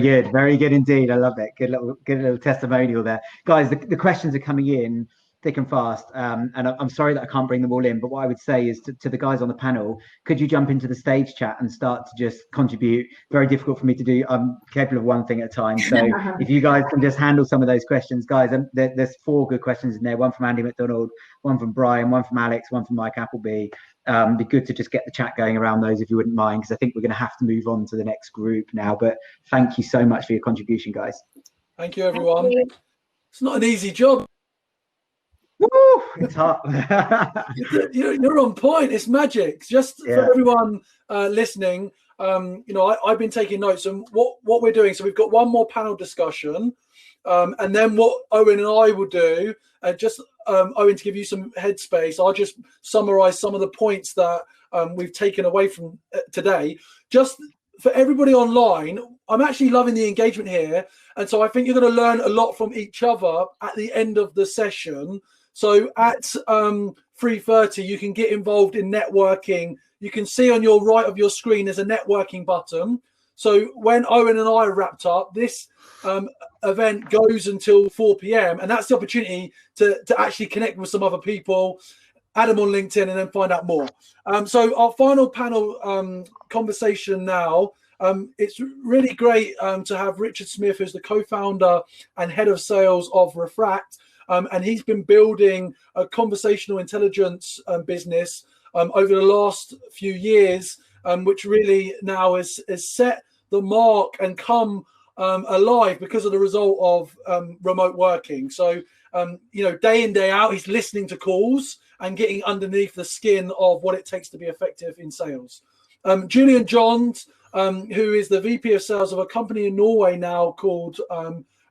good indeed. I love it. Good little testimonial there, guys. The questions are coming in. thick and fast. And I'm sorry that I can't bring them all in, but what I would say is to the guys on the panel, could you jump into the stage chat and start to just contribute? Very difficult for me to do. I'm capable of one thing at a time. So if you guys can just handle some of those questions, guys, there's 4 good questions in there. One from Andy McDonald, one from Brian, one from Alex, one from Mike Appleby. Be good to just get the chat going around those if you wouldn't mind, because I think we're going to have to move on to the next group now. But thank you so much for your contribution, guys. Thank you, everyone. It's not an easy job. Woo, it's hot. You're on point. It's magic. Just for everyone listening, I've been taking notes on what we're doing. So we've got one more panel discussion, and then what Owen and I will do, Owen, to give you some headspace, I'll just summarize some of the points that we've taken away from today. Just for everybody online, I'm actually loving the engagement here. And so I think you're going to learn a lot from each other at the end of the session. So at 3:30, you can get involved in networking. You can see on your right of your screen, there's a networking button. So when Owen and I wrapped up, this event goes until 4 p.m. And that's the opportunity to actually connect with some other people, add them on LinkedIn, and then find out more. So our final panel conversation now, it's really great to have Richard Smith, who's the co-founder and head of sales of Refract. And he's been building a conversational intelligence business over the last few years, which really now has set the mark and come alive because of the result of remote working. So, day in, day out, he's listening to calls and getting underneath the skin of what it takes to be effective in sales. Julian Johns, who is the VP of sales of a company in Norway now called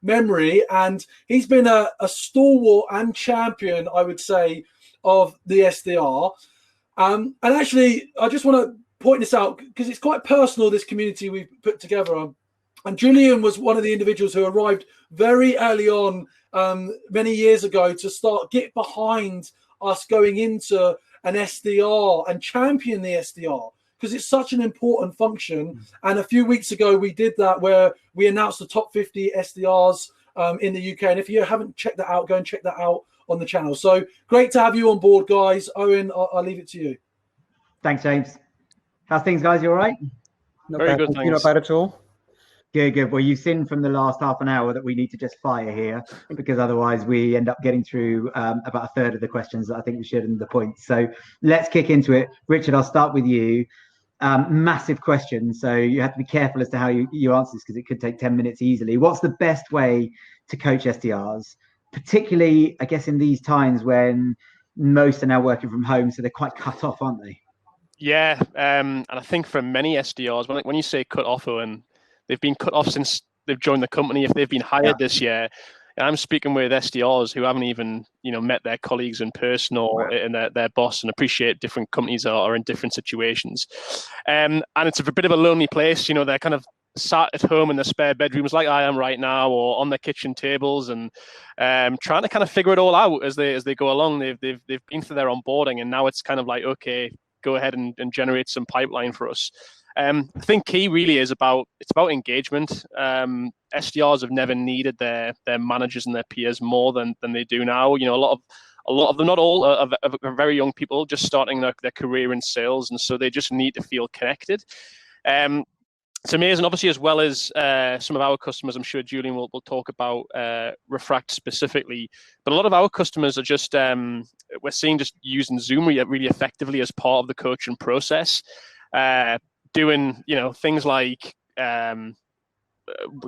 Memory, and he's been a stalwart and champion, I would say, of the SDR. And actually, I just want to point this out because it's quite personal, this community we've put together. And Julian was one of the individuals who arrived very early on, many years ago, to get behind us going into an SDR and champion the SDR, because it's such an important function. And a few weeks ago, we did that where we announced the top 50 SDRs in the UK. And if you haven't checked that out, go and check that out on the channel. So great to have you on board, guys. Owen, I'll leave it to you. Thanks, James. How's things, guys? You all right? Very good, thanks. Not bad at all. Good. Well, you've seen from the last half an hour that we need to just fire here, because otherwise we end up getting through about a third of the questions that I think we should and the points. So let's kick into it. Richard, I'll start with you. Massive question. So you have to be careful as to how you answer this, because it could take 10 minutes easily. What's the best way to coach SDRs, particularly, I guess, in these times when most are now working from home, so they're quite cut off, aren't they? Yeah, and I think for many SDRs, when you say cut off, Owen, they've been cut off since they've joined the company. If they've been hired this year, and I'm speaking with SDRs who haven't even, met their colleagues in person or in their boss, and appreciate different companies are in different situations. And it's a bit of a lonely place. They're kind of sat at home in their spare bedrooms like I am right now, or on their kitchen tables, and trying to kind of figure it all out as they go along. They've been through their onboarding, and now it's kind of like, okay, go ahead and generate some pipeline for us. I think key really is about engagement. SDRs have never needed their managers and their peers more than they do now. A lot of them, not all, are very young people just starting their career in sales, and so they just need to feel connected. It's amazing, obviously, as well as some of our customers. I'm sure Julian will talk about Refract specifically, but a lot of our customers are just we're seeing just using Zoom really effectively as part of the coaching process. Doing things like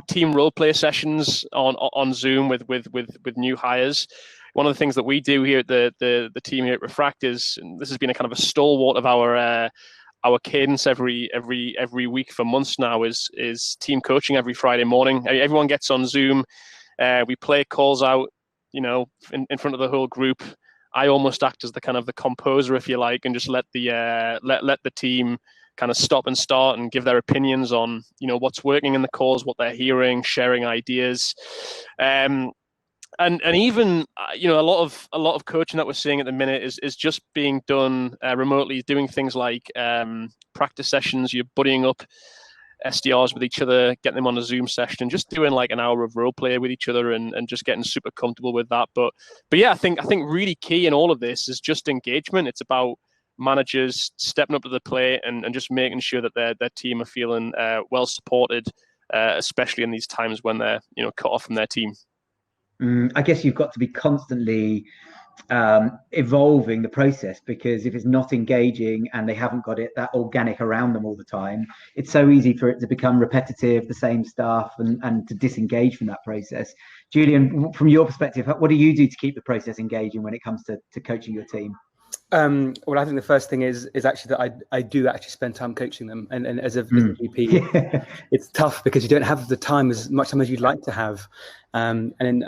team role play sessions on Zoom with new hires. One of the things that we do here at the team here at Refract is, and this has been a kind of a stalwart of our cadence every week for months now, is team coaching every Friday morning. Everyone gets on Zoom. We play calls out, in front of the whole group. I almost act as the kind of the composer, if you like, and just let the team kind of stop and start and give their opinions on, what's working in the calls, what they're hearing, sharing ideas. And even, a lot of coaching that we're seeing at the minute is just being done remotely, doing things like practice sessions. You're buddying up SDRs with each other, getting them on a Zoom session and just doing like an hour of role play with each other and just getting super comfortable with that. But yeah, I think really key in all of this is just engagement. It's about managers stepping up to the plate and just making sure that their team are feeling well supported, especially in these times when they're cut off from their team. I guess you've got to be constantly evolving the process, because if it's not engaging and they haven't got that organic around them all the time, it's so easy for it to become repetitive, the same stuff, and to disengage from that process. Julian, from your perspective, what do you do to keep the process engaging when it comes to coaching your team? Well, I think the first thing is actually that I do actually spend time coaching them, and as a VP, it's tough because you don't have the time as much time as you'd like to have. And then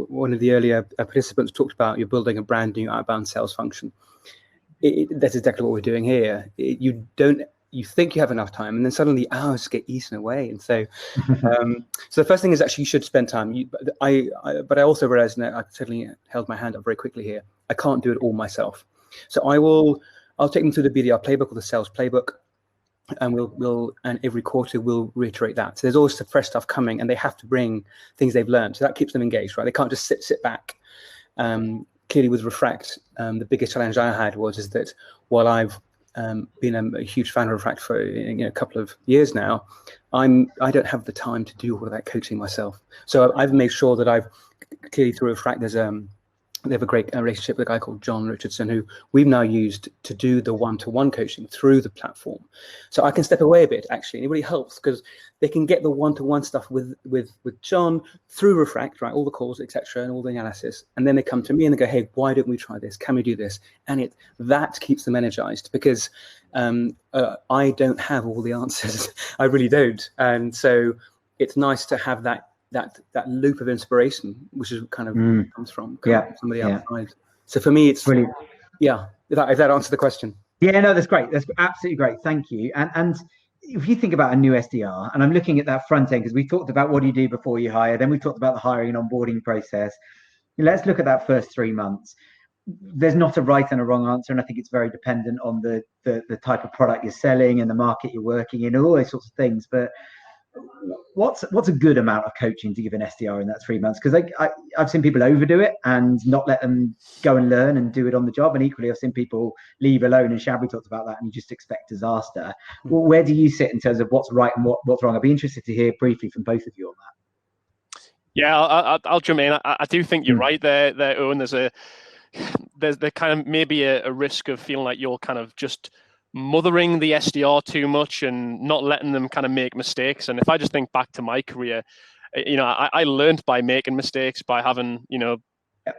one of the earlier participants talked about you're building a brand new outbound sales function. That's exactly what we're doing here. You think you have enough time, and then suddenly hours get eaten away. And so, so the first thing is actually you should spend time. But I also realized, and I certainly held my hand up very quickly here, I can't do it all myself. So I'll take them through the BDR playbook or the sales playbook, and and every quarter we'll reiterate that. So there's always some fresh stuff coming, and they have to bring things they've learned. So that keeps them engaged, right? They can't just sit back. Clearly with Refract, the biggest challenge I had is that while I've been a huge fan of Refract for a couple of years now, I don't have the time to do all of that coaching myself. So I've made sure that I've clearly through Refract they have a great relationship with a guy called Owen Richards, who we've now used to do the one-to-one coaching through the platform. So I can step away a bit, actually, and it really helps because they can get the one-to-one stuff with John through Refract, right? All the calls, etc., and all the analysis, and then they come to me and they go, "Hey, why don't we try this? Can we do this?" And that keeps them energized because I don't have all the answers. I really don't, and so it's nice to have that loop of inspiration, which is kind of comes from somebody outside. So for me, it's brilliant. Yeah, if that answers the question. Yeah, no, that's great. That's absolutely great. Thank you. And if you think about a new SDR, and I'm looking at that front end because we talked about what do you do before you hire, then we talked about the hiring and onboarding process. Let's look at that first 3 months. There's not a right and a wrong answer, and I think it's very dependent on the type of product you're selling and the market you're working in, and all those sorts of things. But what's a good amount of coaching to give an SDR in that 3 months? Because I've seen people overdo it and not let them go and learn and do it on the job, and equally I've seen people leave alone, and Shabri talked about that, and you just expect disaster. Well, where do you sit in terms of what's right and what's wrong? I'd be interested to hear briefly from both of you on that. Yeah, I'll jump in. I do think you're right there, Owen. There's kind of maybe a risk of feeling like you're kind of just mothering the SDR too much and not letting them kind of make mistakes. And if I just think back to my career, I learned by making mistakes, by having,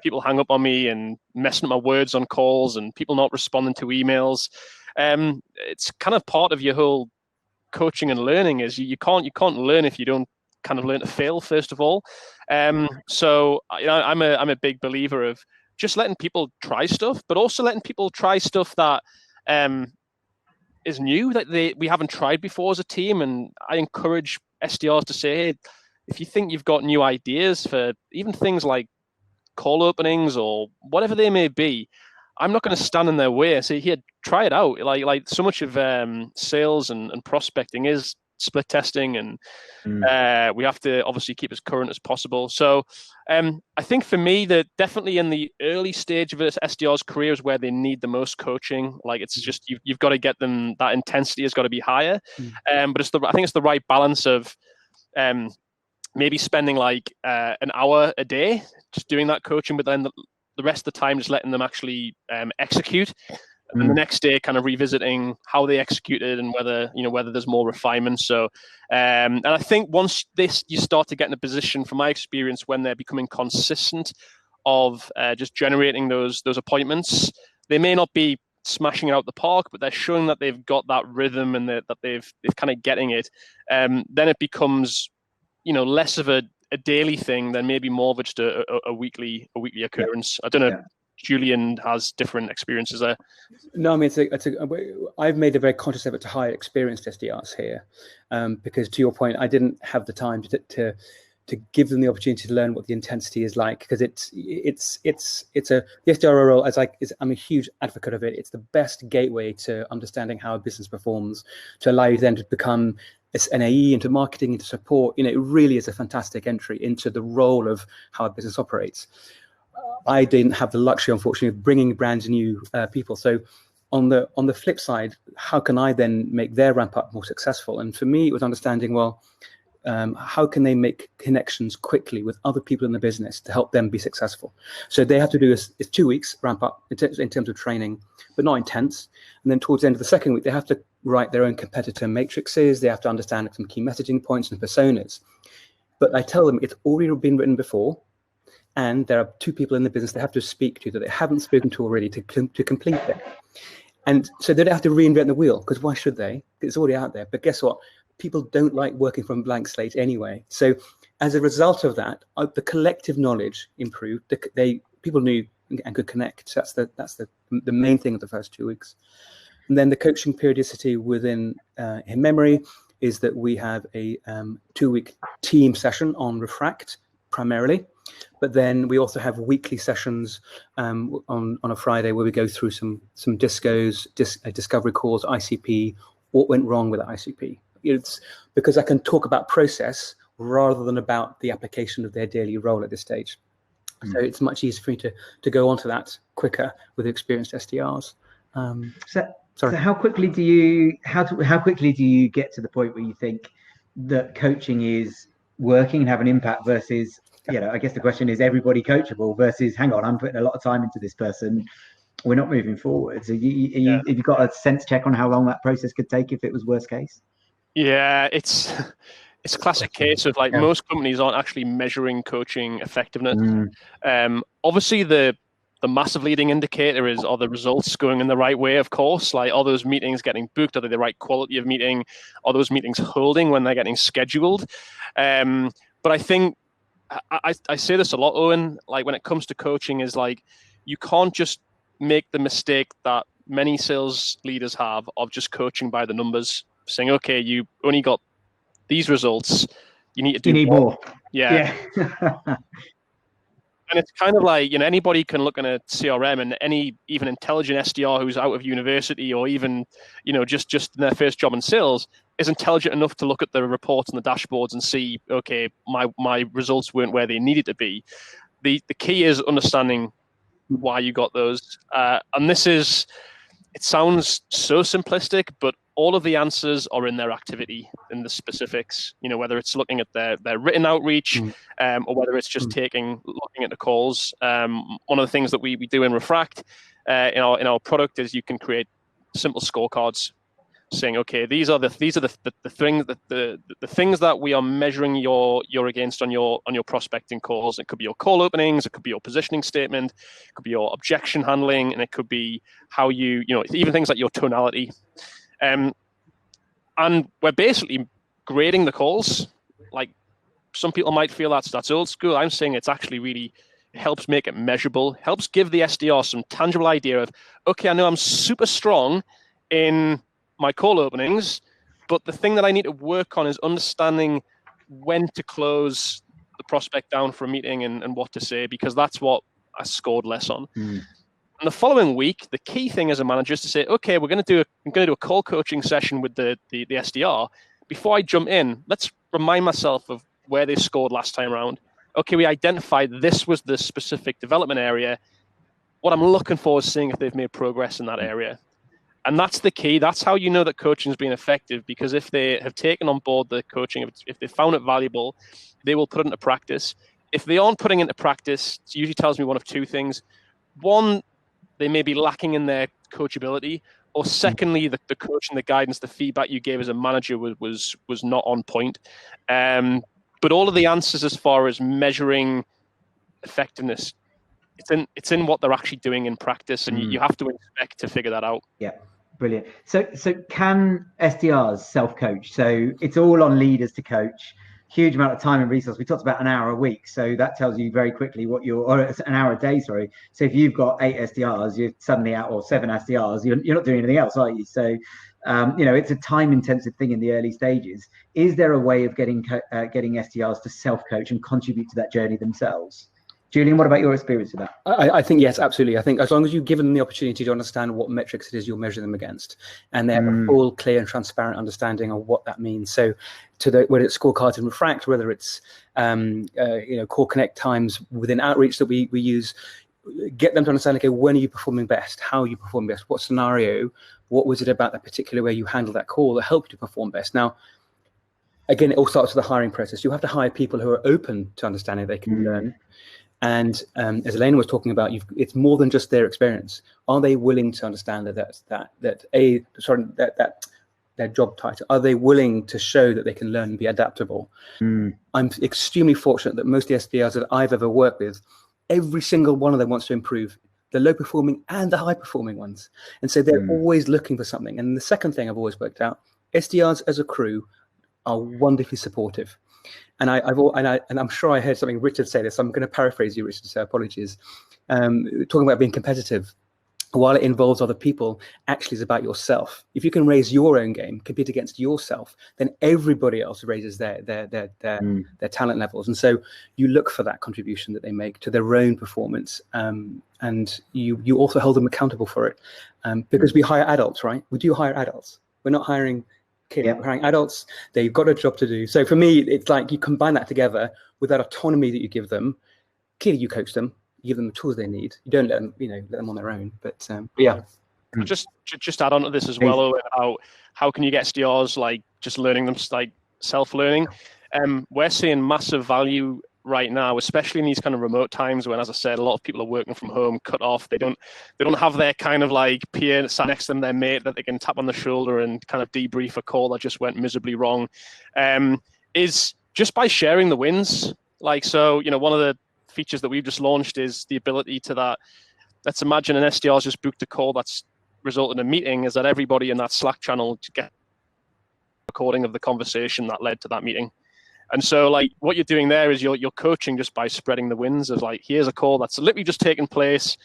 people hang up on me and messing up my words on calls and people not responding to emails. It's kind of part of your whole coaching and learning is you can't learn if you don't kind of learn to fail, first of all. So I'm a big believer of just letting people try stuff, but also letting people try stuff that is new that we haven't tried before as a team. And I encourage SDRs to say, hey, if you think you've got new ideas for even things like call openings or whatever they may be, I'm not going to stand in their way. Say, here, try it out. Like so much of sales and prospecting is split testing, and we have to obviously keep as current as possible. So I think for me, that definitely in the early stage of this SDR's career is where they need the most coaching. Like it's just you've got to get them, that intensity has got to be higher. But I think it's the right balance of maybe spending like an hour a day just doing that coaching, but then the rest of the time just letting them actually execute. And the next day kind of revisiting how they executed and whether there's more refinement. So and I think once you start to get in a position, from my experience, when they're becoming consistent of just generating those appointments, they may not be smashing it out the park, but they're showing that they've got that rhythm and that they've kind of getting it. Then it becomes less of a daily thing than maybe more of just a weekly occurrence. I don't know. Julian has different experiences there. No, I mean, I've made a very conscious effort to hire experienced SDRs here, because to your point, I didn't have the time to give them the opportunity to learn what the intensity is like, because the SDR role, I'm a huge advocate of it. It's the best gateway to understanding how a business performs, to allow you then to become it's NAE, into marketing, into support. You know, it really is a fantastic entry into the role of how a business operates. I didn't have the luxury, unfortunately, of bringing brand new people. So on the flip side, how can I then make their ramp up more successful? And for me, it was understanding, well, how can they make connections quickly with other people in the business to help them be successful? So they have to do is 2 weeks ramp up in terms of training, but not intense. And then towards the end of the second week, they have to write their own competitor matrices. They have to understand some key messaging points and personas. But I tell them it's already been written before, and there are 2 people in the business they have to speak to that they haven't spoken to already to complete it. And so they don't have to reinvent the wheel, because why should they? It's already out there. But guess what? People don't like working from a blank slate anyway. So as a result of that, the collective knowledge improved. People knew and could connect. So that's the main thing of the first 2 weeks. And then the coaching periodicity within in memory is that we have a 2-week team session on Refract primarily, but then we also have weekly sessions on a Friday where we go through some discos, discovery calls, ICP, what went wrong with the ICP. It's because I can talk about process rather than about the application of their daily role at this stage. So it's much easier for me to go onto that quicker with experienced SDRs. So how quickly do you get to the point where you think that coaching is working and have an impact versus, you know, I guess the question is, everybody coachable versus, hang on, I'm putting a lot of time into this person, we're not moving forward. So have you got a sense check on how long that process could take if it was worst case? Yeah, it's a classic case of like most companies aren't actually measuring coaching effectiveness. Obviously the massive leading indicator is, are the results going in the right way? Of course, like, are those meetings getting booked? Are they the right quality of meeting? Are those meetings holding when they're getting scheduled? But I think I say this a lot, Owen, like when it comes to coaching, is like, you can't just make the mistake that many sales leaders have of just coaching by the numbers, saying, okay, you only got these results, you need to do more. Yeah. And it's kind of like, you know, anybody can look in a CRM, and any even intelligent SDR who's out of university, or even, you know, just in their first job in sales, is intelligent enough to look at the reports and the dashboards and see, okay, my results weren't where they needed to be. The key is understanding why you got those. And this is, it sounds so simplistic, but all of the answers are in their activity, in the specifics, you know, whether it's looking at their written outreach, or whether it's just looking at the calls. One of the things that we do in Refract, in our product, is you can create simple scorecards saying, okay, these are the things that we are measuring you're against on your prospecting calls. It could be your call openings, it could be your positioning statement, it could be your objection handling, and it could be how you know, even things like your tonality. And we're basically grading the calls. Like, some people might feel that's old school. I'm saying it's actually really helps make it measurable, helps give the SDR some tangible idea of, okay, I know I'm super strong in my call openings, but the thing that I need to work on is understanding when to close the prospect down for a meeting and what to say, because that's what I scored less on. And the following week, the key thing as a manager is to say, okay, I'm going to do a call coaching session with the SDR. Before I jump in, let's remind myself of where they scored last time around. Okay, we identified this was the specific development area. What I'm looking for is seeing if they've made progress in that area. And that's the key. That's how you know that coaching has been effective, because if they have taken on board the coaching, if they found it valuable, they will put it into practice. If they aren't putting it into practice, it usually tells me one of two things. One, they may be lacking in their coachability, or secondly, the coaching, the guidance, the feedback you gave as a manager was not on point. But all of the answers as far as measuring effectiveness, it's in what they're actually doing in practice, and you have to inspect to figure that out. Yeah, brilliant. So can SDRs self-coach? So it's all on leaders to coach. Huge amount of time and resource. We talked about an hour a week, so that tells you very quickly or an hour a day, sorry. So if you've got 8 SDRs, you're suddenly out, or 7 SDRs, you're not doing anything else, are you? So, you know, it's a time-intensive thing in the early stages. Is there a way of getting SDRs to self-coach and contribute to that journey themselves? Julian, what about your experience with that? I think yes, absolutely. I think as long as you give them the opportunity to understand what metrics it is you're measuring them against, and they have a full, clear, and transparent understanding of what that means. So, whether it's scorecards and Refract, whether it's core connect times within outreach that we use, get them to understand, okay, when are you performing best? How are you performing best? What scenario? What was it about that particular way you handled that call that helped you perform best? Now, again, it all starts with the hiring process. You have to hire people who are open to understanding they can learn. And as Elaine was talking about, it's more than just their experience. Are they willing to understand that their job title? Are they willing to show that they can learn and be adaptable? I'm extremely fortunate that most of the SDRs that I've ever worked with, every single one of them wants to improve, the low performing and the high performing ones. And so they're always looking for something. And the second thing I've always worked out, SDRs as a crew are wonderfully supportive. And I'm sure I heard something Richard say this. I'm going to paraphrase you, Richard, so apologies. Talking about being competitive, while it involves other people, actually is about yourself. If you can raise your own game, compete against yourself, then everybody else raises their talent levels. And so you look for that contribution that they make to their own performance, and you also hold them accountable for it. Because we hire adults, right? We do hire adults. We're not hiring kids, we're hiring adults. They've got a job to do. So for me, it's like you combine that together with that autonomy that you give them. Clearly, you coach them. You give them the tools they need. You don't let them on their own. But yeah. Just add on to this as well. How can you get SDRs like just learning them, like self-learning? We're seeing massive value right now, especially in these kind of remote times when, as I said, a lot of people are working from home, cut off. They don't have their kind of like peer sat next to them, their mate that they can tap on the shoulder and kind of debrief a call that just went miserably wrong. Is just by sharing the wins. Like, so, one of the features that we've just launched is the ability to that. Let's imagine an SDR's just booked a call that's resulted in a meeting, is that everybody in that Slack channel to get a recording of the conversation that led to that meeting. And so like what you're doing there is you're coaching just by spreading the wins of like, here's a call that's literally just taken place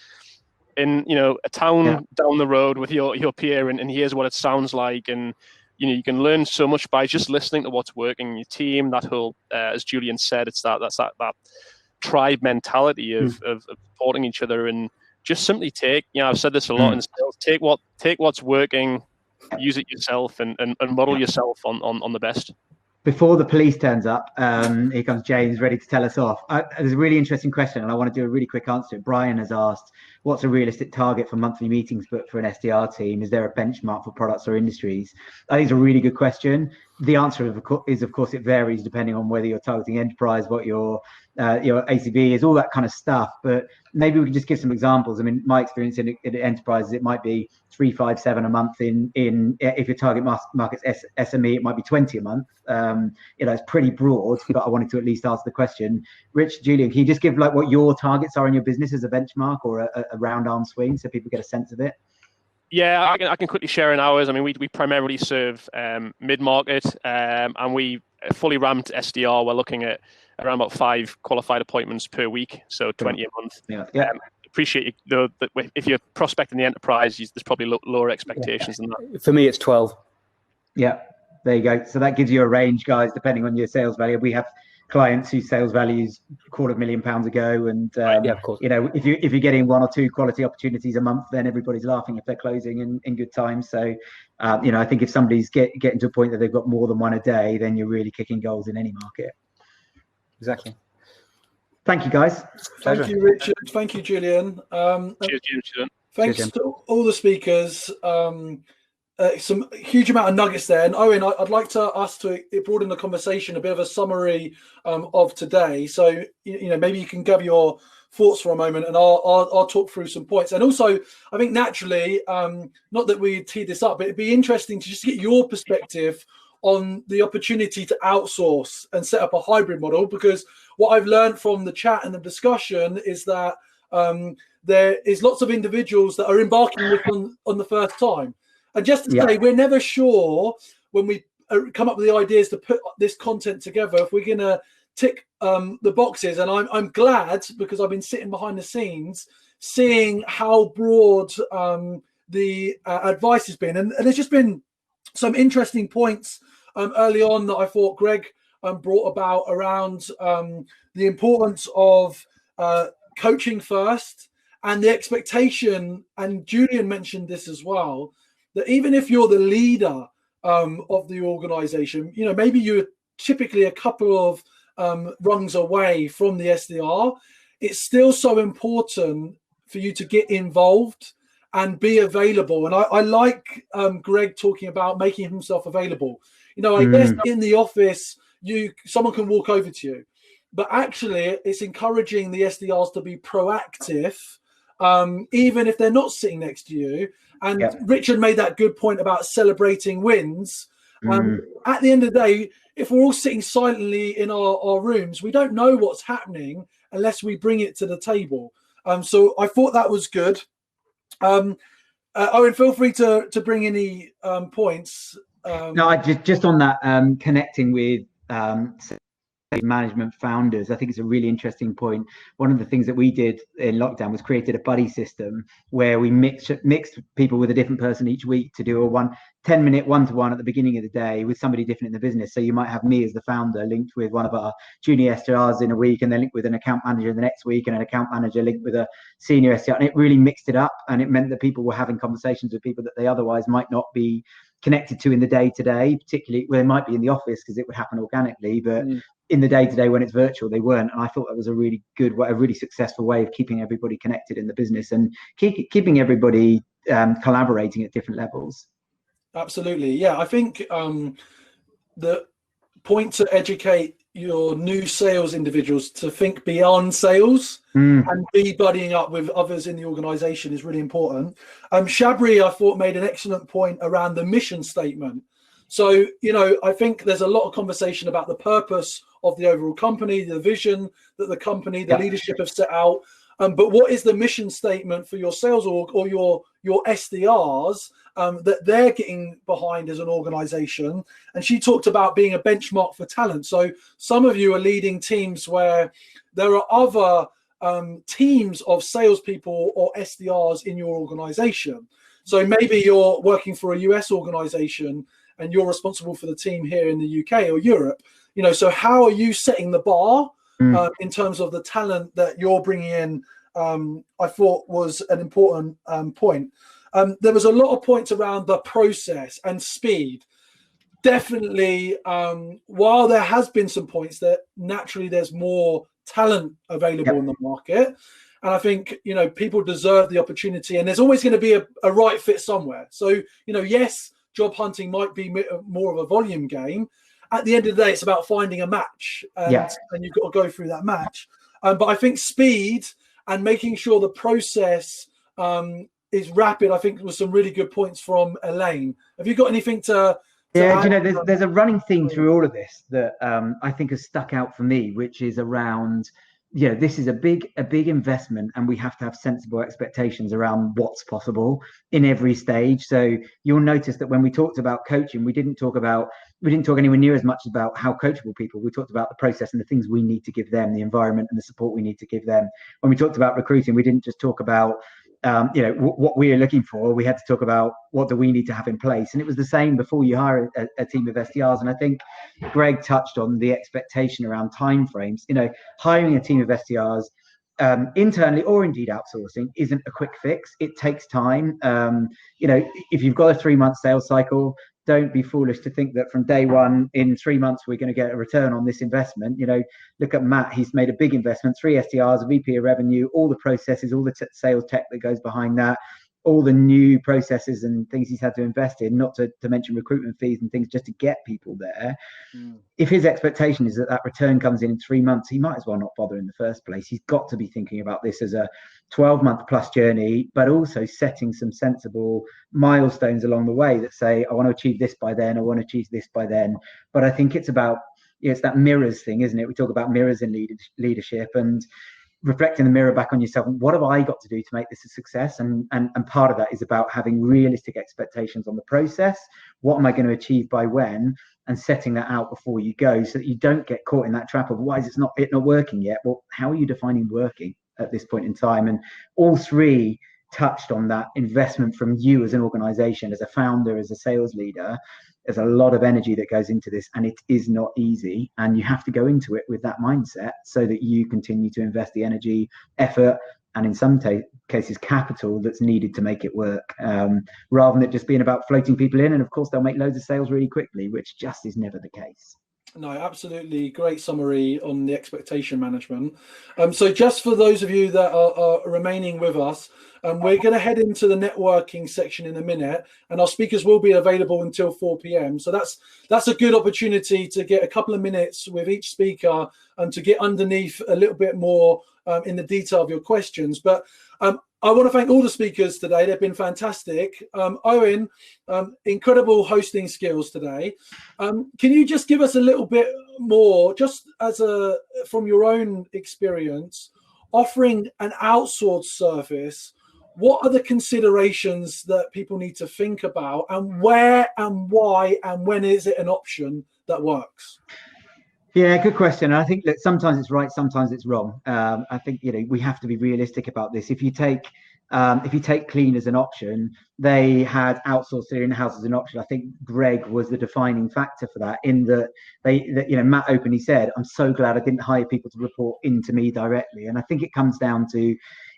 in, a town down the road with your peer, and here's what it sounds like. And, you can learn so much by just listening to what's working in your team. That whole, as Julian said, it's that tribe mentality of supporting each other, and just simply take, I've said this a lot in sales, take what's working, use it yourself, and model yourself on the best. Before the police turns up, here comes James, ready to tell us off. There's a really interesting question, and I want to do a really quick answer to it. Brian has asked, what's a realistic target for monthly meetings but for an SDR team? Is there a benchmark for products or industries? I think it's a really good question. The answer is, of course, it varies depending on whether you're targeting enterprise, what your ACV is, all that kind of stuff. But maybe we can just give some examples. I mean, my experience in enterprises, it might be 3, 5, 7 a month. In if your target market's SME, it might be 20 a month. It's pretty broad, but I wanted to at least ask the question. Rich, Julian, can you just give like what your targets are in your business as a benchmark or a round arm swing so people get a sense of it? Yeah, I can quickly share in ours. I mean, we primarily serve mid-market, and we fully ramped SDR. We're looking at around about 5 qualified appointments per week, so 20 a month. Yeah. Appreciate that if you're prospecting the enterprise, there's probably lower expectations than that. For me, it's 12. Yeah, there you go. So that gives you a range, guys, depending on your sales value. We have clients whose sales values £250,000 ago, and of course. if you're getting 1 or 2 quality opportunities a month, then everybody's laughing if they're closing in good time. So I think if somebody's getting to a point that they've got more than 1 a day, then you're really kicking goals in any market. Exactly. Thank you, guys. Thank you, Richard. Thank you, Julian. Cheers, Julian. Thanks to all the speakers. Some huge amount of nuggets there. And Owen, I'd like us to broaden the conversation, a bit of a summary of today. So, maybe you can gather your thoughts for a moment, and I'll talk through some points. And also, I think naturally, not that we teed this up, but it'd be interesting to just get your perspective on the opportunity to outsource and set up a hybrid model, because what I've learned from the chat and the discussion is that there is lots of individuals that are embarking on the first time. And just to say, we're never sure when we come up with the ideas to put this content together if we're going to tick the boxes. And I'm glad, because I've been sitting behind the scenes seeing how broad the advice has been. And there's just been some interesting points early on that I thought Greg brought about around the importance of coaching first, and the expectation, and Julian mentioned this as well, that even if you're the leader of the organization, you know, maybe you're typically a couple of rungs away from the SDR, it's still so important for you to get involved and be available. And I like Greg talking about making himself available. You know, I guess in the office, someone can walk over to you, but actually it's encouraging the SDRs to be proactive, even if they're not sitting next to you. And Richard made that good point about celebrating wins. At the end of the day, if we're all sitting silently in our rooms, we don't know what's happening unless we bring it to the table. So I thought that was good. Owen, feel free to bring any points. No, I just on that, connecting with management founders, I think it's a really interesting point. One of the things that we did in lockdown was created a buddy system where we mixed people with a different person each week to do a 10-minute one-to-one at the beginning of the day with somebody different in the business. So you might have me as the founder linked with one of our junior SDRs in a week, and then linked with an account manager the next week, and an account manager linked with a senior SDR. And it really mixed it up, and it meant that people were having conversations with people that they otherwise might not be connected to in the day-to-day, particularly where they might be in the office because it would happen organically, but in the day-to-day when it's virtual, they weren't. And I thought that was a really good way, a really successful way of keeping everybody connected in the business and keeping everybody collaborating at different levels. Absolutely. Yeah, I think the point to educate your new sales individuals to think beyond sales and be buddying up with others in the organization is really important. Shabri, I thought, made an excellent point around the mission statement. So, you know, I think there's a lot of conversation about the purpose of the overall company, the vision that the company, the leadership have set out. But what is the mission statement for your sales org or your SDRs that they're getting behind as an organization? And she talked about being a benchmark for talent. So some of you are leading teams where there are other teams of salespeople or SDRs in your organization. So maybe you're working for a US organization and you're responsible for the team here in the UK or Europe. You know, so how are you setting the bar in terms of the talent that you're bringing in? I thought was an important point. There was a lot of points around the process and speed. Definitely, while there has been some points that naturally there's more talent available in the market. And I think, you know, people deserve the opportunity, and there's always going to be a right fit somewhere. So, you know, yes, job hunting might be more of a volume game. At the end of the day, it's about finding a match, and you've got to go through that match. But I think speed and making sure the process is rapid, I think, was some really good points from Elaine. Have you got anything to you know, there's a running theme through all of this that I think has stuck out for me, which is around, you know, this is a big investment, and we have to have sensible expectations around what's possible in every stage. So you'll notice that when we talked about coaching, we didn't talk anywhere near as much about how coachable people. We talked about the process and the things we need to give them, the environment and the support we need to give them. When we talked about recruiting, we didn't just talk about you know, what we are looking for. We had to talk about what do we need to have in place. And it was the same before you hire a team of SDRs. And I think Greg touched on the expectation around timeframes. You know, hiring a team of SDRs internally or indeed outsourcing isn't a quick fix. It takes time. You know, if you've got a 3-month sales cycle, don't be foolish to think that from day one, in 3 months, we're going to get a return on this investment. You know, look at Matt. He's made a big investment, 3 SDRs, a VP of revenue, all the processes, all the sales tech that goes behind that, all the new processes and things he's had to invest in, not to mention recruitment fees and things just to get people there. If his expectation is that return comes in 3 months, he might as well not bother in the first place. He's got to be thinking about this as a 12-month plus journey, but also setting some sensible milestones along the way that say, I want to achieve this by then, I want to achieve this by then. But I think it's about, it's that mirrors thing, isn't it? We talk about mirrors in leadership, and reflecting the mirror back on yourself. What have I got to do to make this a success? And part of that is about having realistic expectations on the process. What am I going to achieve by when? And setting that out before you go, so that you don't get caught in that trap of why is it not working yet? Well, how are you defining working at this point in time? And all three touched on that investment from you as an organization, as a founder, as a sales leader, there's a lot of energy that goes into this, and it is not easy, and you have to go into it with that mindset so that you continue to invest the energy, effort, and in some cases capital that's needed to make it work, rather than it just being about floating people in, and of course they'll make loads of sales really quickly, which just is never the case. No, absolutely great summary on the expectation management. So just for those of you that are remaining with us, we're going to head into the networking section in a minute, and our speakers will be available until 4 p.m. So that's a good opportunity to get a couple of minutes with each speaker and to get underneath a little bit more in the detail of your questions. But I want to thank all the speakers today. They've been fantastic. Owen, incredible hosting skills today. Can you just give us a little bit more, just from your own experience, offering an outsourced service? What are the considerations that people need to think about, and where and why and when is it an option that works? Yeah, good question. I think that sometimes it's right, sometimes it's wrong. I think we have to be realistic about this. If you take Kleene as an option, they had outsourced their in-house as an option. I think Greg was the defining factor for that. In that Matt openly said, "I'm so glad I didn't hire people to report into me directly." And I think it comes down to,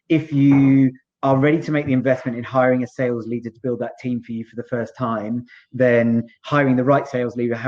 if you are ready to make the investment in hiring a sales leader to build that team for you for the first time, then hiring the right sales leader,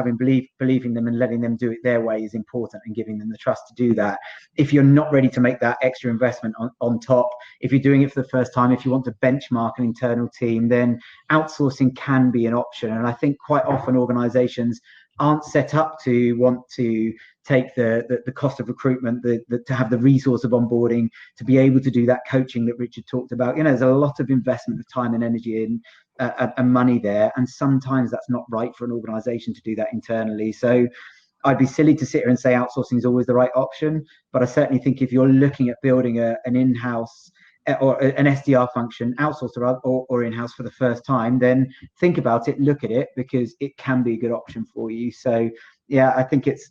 believing them and letting them do it their way is important, and giving them the trust to do that. If you're not ready to make that extra investment on top, if you're doing it for the first time, if you want to benchmark an internal team, then outsourcing can be an option. And I think quite often organizations aren't set up to want to take the cost of recruitment, to have the resource of onboarding, to be able to do that coaching that Richard talked about. There's a lot of investment of time and energy and money there, and sometimes that's not right for an organization to do that internally. So I'd be silly to sit here and say outsourcing is always the right option, but I certainly think if you're looking at building an in-house or an SDR function, outsourced or in-house for the first time, then think about it, look at it, because it can be a good option for you. So yeah, I think it's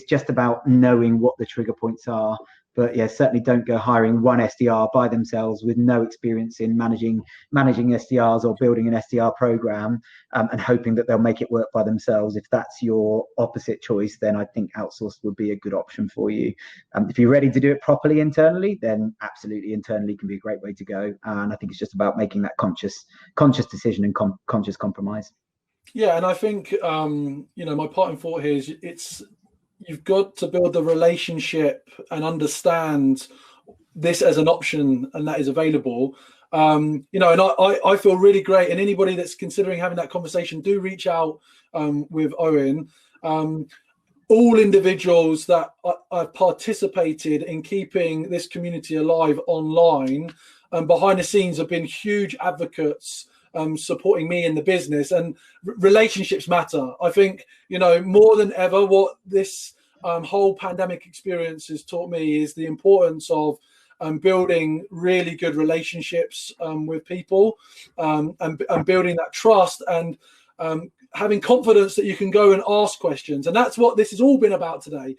just about knowing what the trigger points are. But yeah, certainly don't go hiring one SDR by themselves with no experience in managing SDRs or building an SDR program, and hoping that they'll make it work by themselves. If that's your opposite choice, then I think outsourced would be a good option for you. If you're ready to do it properly internally, then absolutely internally can be a great way to go. And I think it's just about making that conscious decision and conscious compromise. Yeah, and I think my parting thought here is you've got to build the relationship and understand this as an option, and that is available. And I feel really great. And anybody that's considering having that conversation, do reach out with Owen. All individuals that I've participated in keeping this community alive online and behind the scenes have been huge advocates supporting me in the business, and relationships matter. I think, more than ever, what this whole pandemic experience has taught me is the importance of building really good relationships with people, and building that trust, and having confidence that you can go and ask questions. And that's what this has all been about today.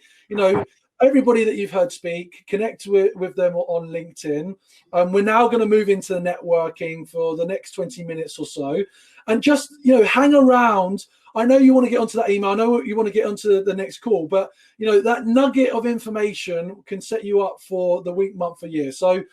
Everybody that you've heard speak, connect with them on LinkedIn. We're now going to move into the networking for the next 20 minutes or so. And just, hang around. I know you want to get onto that email. I know you want to get onto the next call. But, that nugget of information can set you up for the week, month, or year. So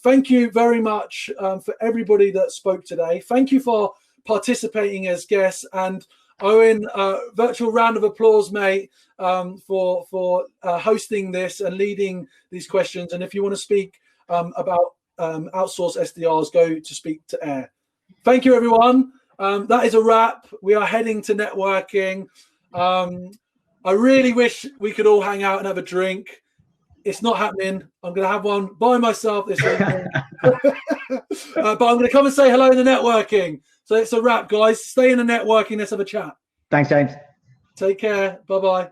thank you very much for everybody that spoke today. Thank you for participating as guests. And Owen, virtual round of applause, mate, for hosting this and leading these questions. And if you want to speak about outsourced SDRs, go to Speak to Air. Thank you, everyone. That is a wrap. We are heading to networking. I really wish we could all hang out and have a drink. It's not happening. I'm going to have one by myself this evening. But I'm going to come and say hello in the networking. So it's a wrap, guys. Stay in the networking. Let's have a chat. Thanks, James. Take care. Bye-bye.